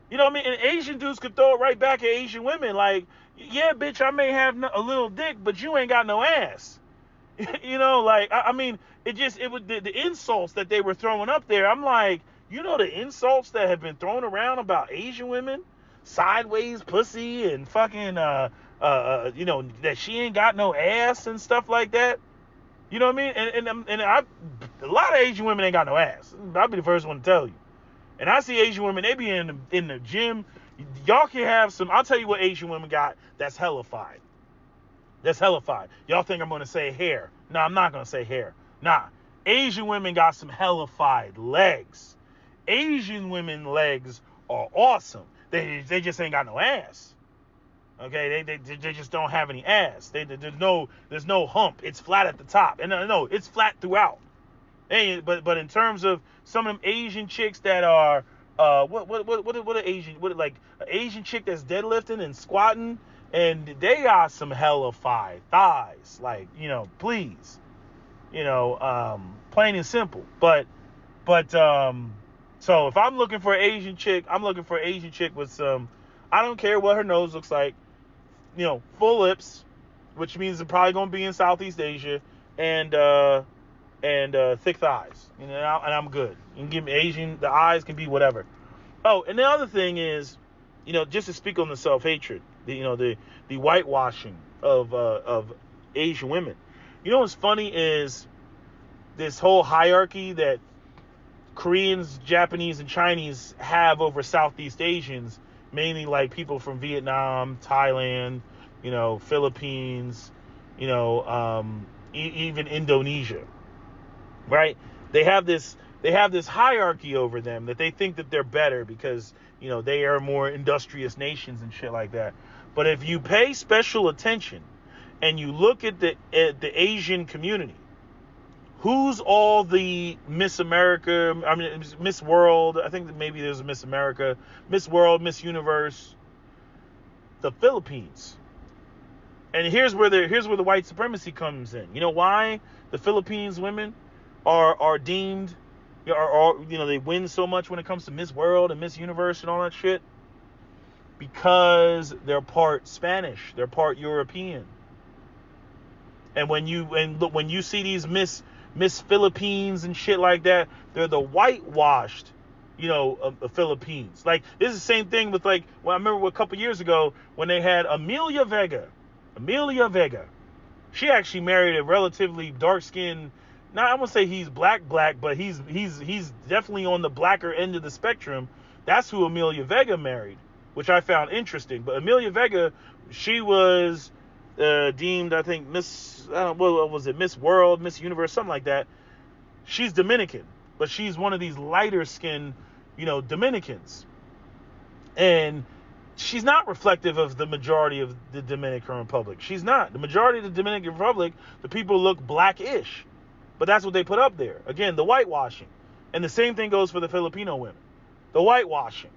You know what I mean? And Asian dudes could throw it right back at Asian women. Like, yeah, bitch, I may have a little dick, but you ain't got no ass. Like, I mean, it was the insults that they were throwing up there. I'm like, the insults that have been thrown around about Asian women, sideways pussy and fucking, that she ain't got no ass and stuff like that. You know what I mean? And a lot of Asian women ain't got no ass. I'll be the first one to tell you. And I see Asian women, they be in the gym. Y'all can have some. I'll tell you what Asian women got that's hellified. That's hellified. Y'all think I'm going to say hair. No, I'm not going to say hair. Nah. Asian women got some hellified legs. Asian women legs are awesome. They just ain't got no ass. Okay, they just don't have any ass. There's no hump. It's flat at the top. And no, it's flat throughout. But in terms of some of them Asian chicks that are what are Asian, like an Asian chick that's deadlifting and squatting, and they got some hellified thighs. Like, please, plain and simple. But so if I'm looking for an Asian chick, I'm looking for an Asian chick with some, I don't care what her nose looks like, full lips, which means they're probably gonna be in Southeast Asia, and thick thighs, and I'm good. You can give me Asian, the eyes can be whatever. Oh, and the other thing is, just to speak on the self-hatred, the whitewashing of Asian women. What's funny is this whole hierarchy that Koreans, Japanese, and Chinese have over Southeast Asians, mainly like people from Vietnam, Thailand, Philippines, even Indonesia. Right? They have this hierarchy over them that they think that they're better because, they are more industrious nations and shit like that. But if you pay special attention and you look at the Asian community, who's all the Miss America, Miss World, I think that maybe there's a Miss America, Miss World, Miss Universe, the Philippines. And here's where the white supremacy comes in. You know why the Philippines women are deemed, they win so much when it comes to Miss World and Miss Universe and all that shit? Because they're part Spanish, they're part European. And when you see these Miss Philippines and shit like that, they're the whitewashed, Philippines. Like, this is the same thing with, like, I remember a couple years ago when they had Amelia Vega. She actually married a relatively dark-skinned, I won't say he's black, but he's definitely on the blacker end of the spectrum. That's who Amelia Vega married, which I found interesting. But Amelia Vega, she was deemed, I think, what was it, Miss World, Miss Universe, something like that. She's Dominican, but she's one of these lighter skinned, Dominicans. And she's not reflective of the majority of the Dominican Republic. She's not. The majority of the Dominican Republic, the people look blackish. But that's what they put up there. Again, the whitewashing. And the same thing goes for the Filipino women. The whitewashing.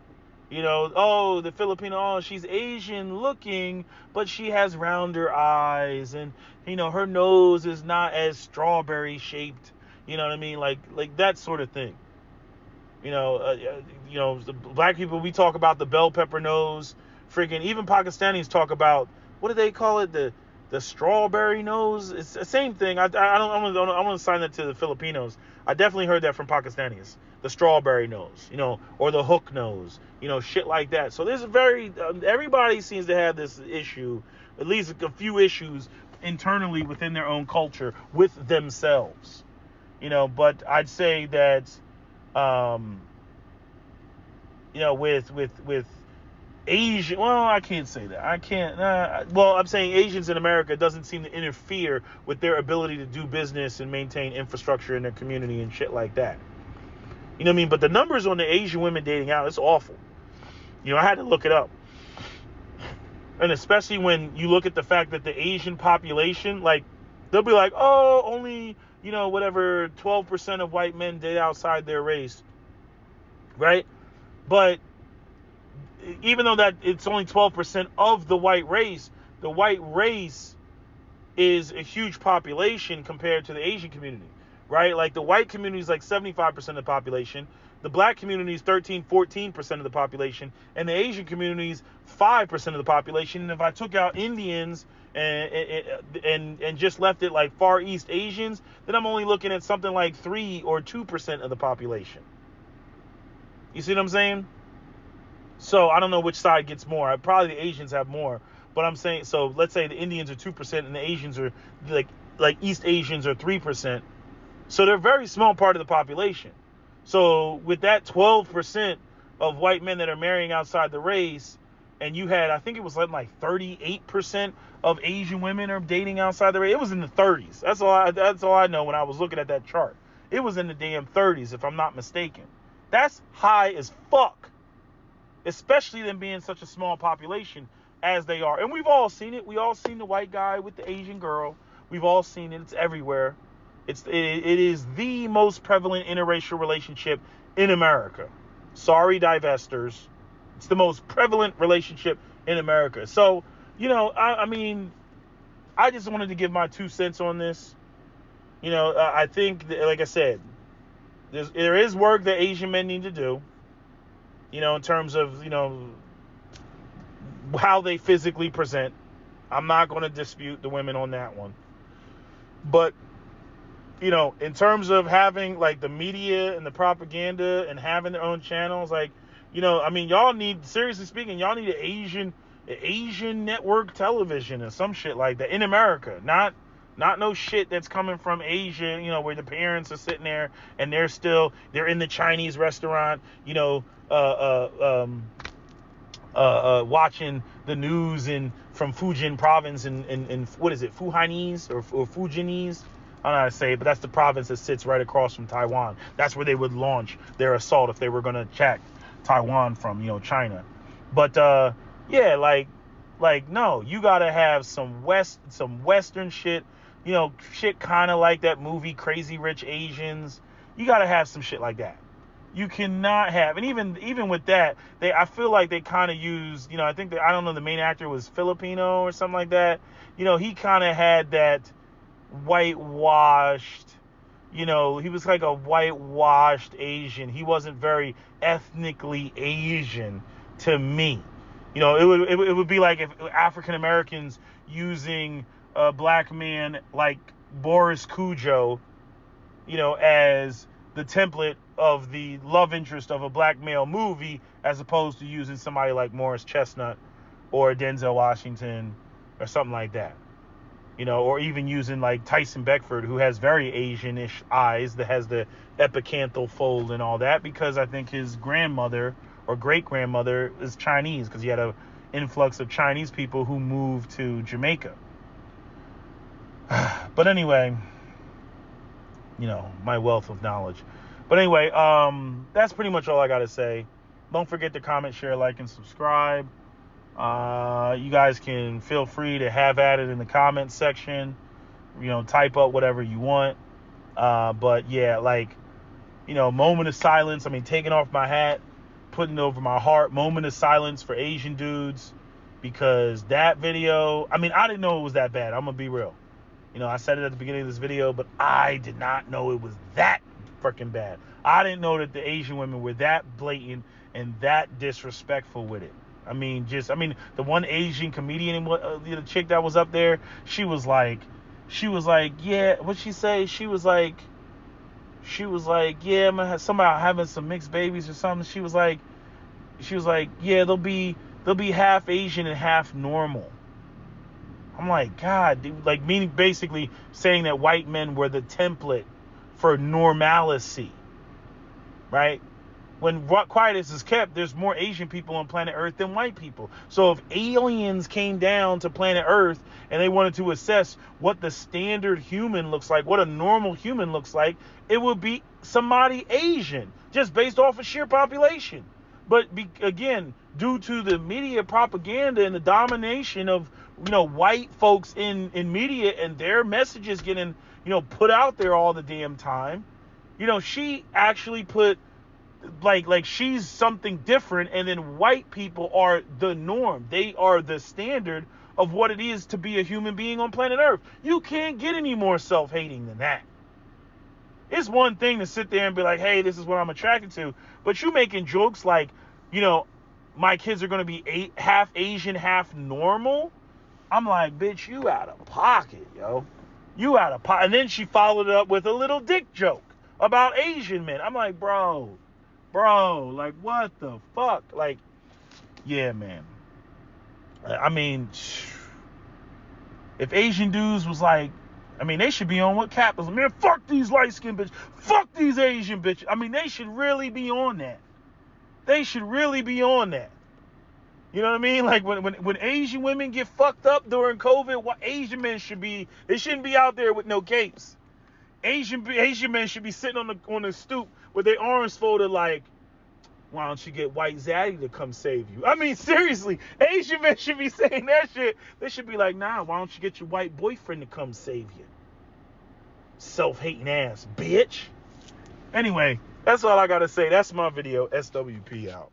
The Filipino, she's Asian looking, but she has rounder eyes, and, her nose is not as strawberry shaped. You know what I mean? Like that sort of thing. The black people, we talk about the bell pepper nose. Freaking, even Pakistanis talk about, what do they call it? The strawberry nose. It's the same thing. I want to sign that to the Filipinos. I definitely heard that from Pakistanis. The strawberry nose, or the hook nose, shit like that. So there's everybody seems to have this issue, at least a few issues internally within their own culture with themselves, but I'd say that, with Asian, well, I can't say that. I can't, I'm saying Asians in America doesn't seem to interfere with their ability to do business and maintain infrastructure in their community and shit like that. You know what I mean? But the numbers on the Asian women dating out, it's awful. I had to look it up. And especially when you look at the fact that the Asian population, like, they'll be like, oh, only, 12% of white men date outside their race. Right? But even though that it's only 12% of the white race is a huge population compared to the Asian community. right? Like the white community is like 75% of the population. The black community is 14% of the population, and the Asian community is 5% of the population. And if I took out Indians and just left it like Far East Asians, then I'm only looking at something like 3 or 2% of the population. You see what I'm saying? So I don't know which side gets more. Probably the Asians have more, but I'm saying, so let's say the Indians are 2% and the Asians are like East Asians are 3%. So they're a very small part of the population. So with that 12% of white men that are marrying outside the race, and you had, I think it was like 38% of Asian women are dating outside the race. It was in the 30s. That's all I know when I was looking at that chart. It was in the damn 30s, if I'm not mistaken. That's high as fuck. Especially them being such a small population as they are. And we've all seen it. We all seen the white guy with the Asian girl. We've all seen it. It's everywhere. It is the most prevalent interracial relationship in America. Sorry, divestors. It's the most prevalent relationship in America. So, I mean, I just wanted to give my 2 cents on this. I think that, like I said, there is work that Asian men need to do. In terms of, how they physically present. I'm not going to dispute the women on that one. But, in terms of having, like, the media and the propaganda and having their own channels, like, I mean, y'all need, seriously speaking, y'all need an Asian network television or some shit like that in America. Not no shit that's coming from Asia, where the parents are sitting there and they're in the Chinese restaurant, watching the news from Fujian province in what is it, Fujianese or Fujianese? I don't know how to say it, but that's the province that sits right across from Taiwan. That's where they would launch their assault if they were going to attack Taiwan from, China. But yeah, like no, you got to have some Western shit, shit kind of like that movie Crazy Rich Asians. You got to have some shit like that. You cannot have, and even with that, I feel like they kind of used, I think I don't know, the main actor was Filipino or something like that. He kind of had that whitewashed, he was like a whitewashed Asian. He wasn't very ethnically Asian to me. It would be like if African Americans using a black man like Boris Cujo, as the template of the love interest of a black male movie, as opposed to using somebody like Morris Chestnut or Denzel Washington or something like that. Or even using like Tyson Beckford, who has very Asian-ish eyes, that has the epicanthal fold and all that, because I think his grandmother or great-grandmother is Chinese, because he had an influx of Chinese people who moved to Jamaica. But anyway, my wealth of knowledge. But anyway, that's pretty much all I got to say. Don't forget to comment, share, like, and subscribe. You guys can feel free to have at it in the comments section. Type up whatever you want. But yeah, like, moment of silence. I mean, taking off my hat, putting it over my heart. Moment of silence for Asian dudes, because that video, I mean, I didn't know it was that bad. I'm gonna be real. I said it at the beginning of this video, but I did not know it was that freaking bad. I didn't know that the Asian women were that blatant and that disrespectful with it. I mean, the one Asian comedian, the chick that was up there, she was like, yeah, what'd she say? She was like, yeah, I'm gonna have somebody having some mixed babies or something. She was like, yeah, they'll be half Asian and half normal. I'm like, God, dude, like, meaning basically saying that white men were the template for normalcy, right? When quietness is kept, there's more Asian people on planet Earth than white people. So if aliens came down to planet Earth and they wanted to assess what the standard human looks like, what a normal human looks like, it would be somebody Asian, just based off of sheer population. But again, due to the media propaganda and the domination of, white folks in media and their messages getting, put out there all the damn time, she actually put, like she's something different, and then white people are the norm. They are the standard of what it is to be a human being on planet Earth. You can't get any more self-hating than that. It's one thing to sit there and be like, hey, this is what I'm attracted to. But you making jokes like, you know, my kids are going to be half Asian, half normal. I'm like, bitch, you out of pocket, yo. You out of pocket. And then she followed it up with a little dick joke about Asian men. I'm like, bro, like, what the fuck? Like, yeah, man. I mean, if Asian dudes was like, I mean, they should be on what Cap was. Man, fuck these light-skinned bitches. Fuck these Asian bitches. I mean, they should really be on that. They should really be on that. You know what I mean? Like, when Asian women get fucked up during COVID, what Asian men should be, they shouldn't be out there with no capes. Asian men should be sitting on the stoop with their arms folded like, why don't you get white Zaddy to come save you? I mean, seriously, Asian men should be saying that shit. They should be like, nah, why don't you get your white boyfriend to come save you? Self-hating ass, bitch. Anyway, that's all I got to say. That's my video. SWP out.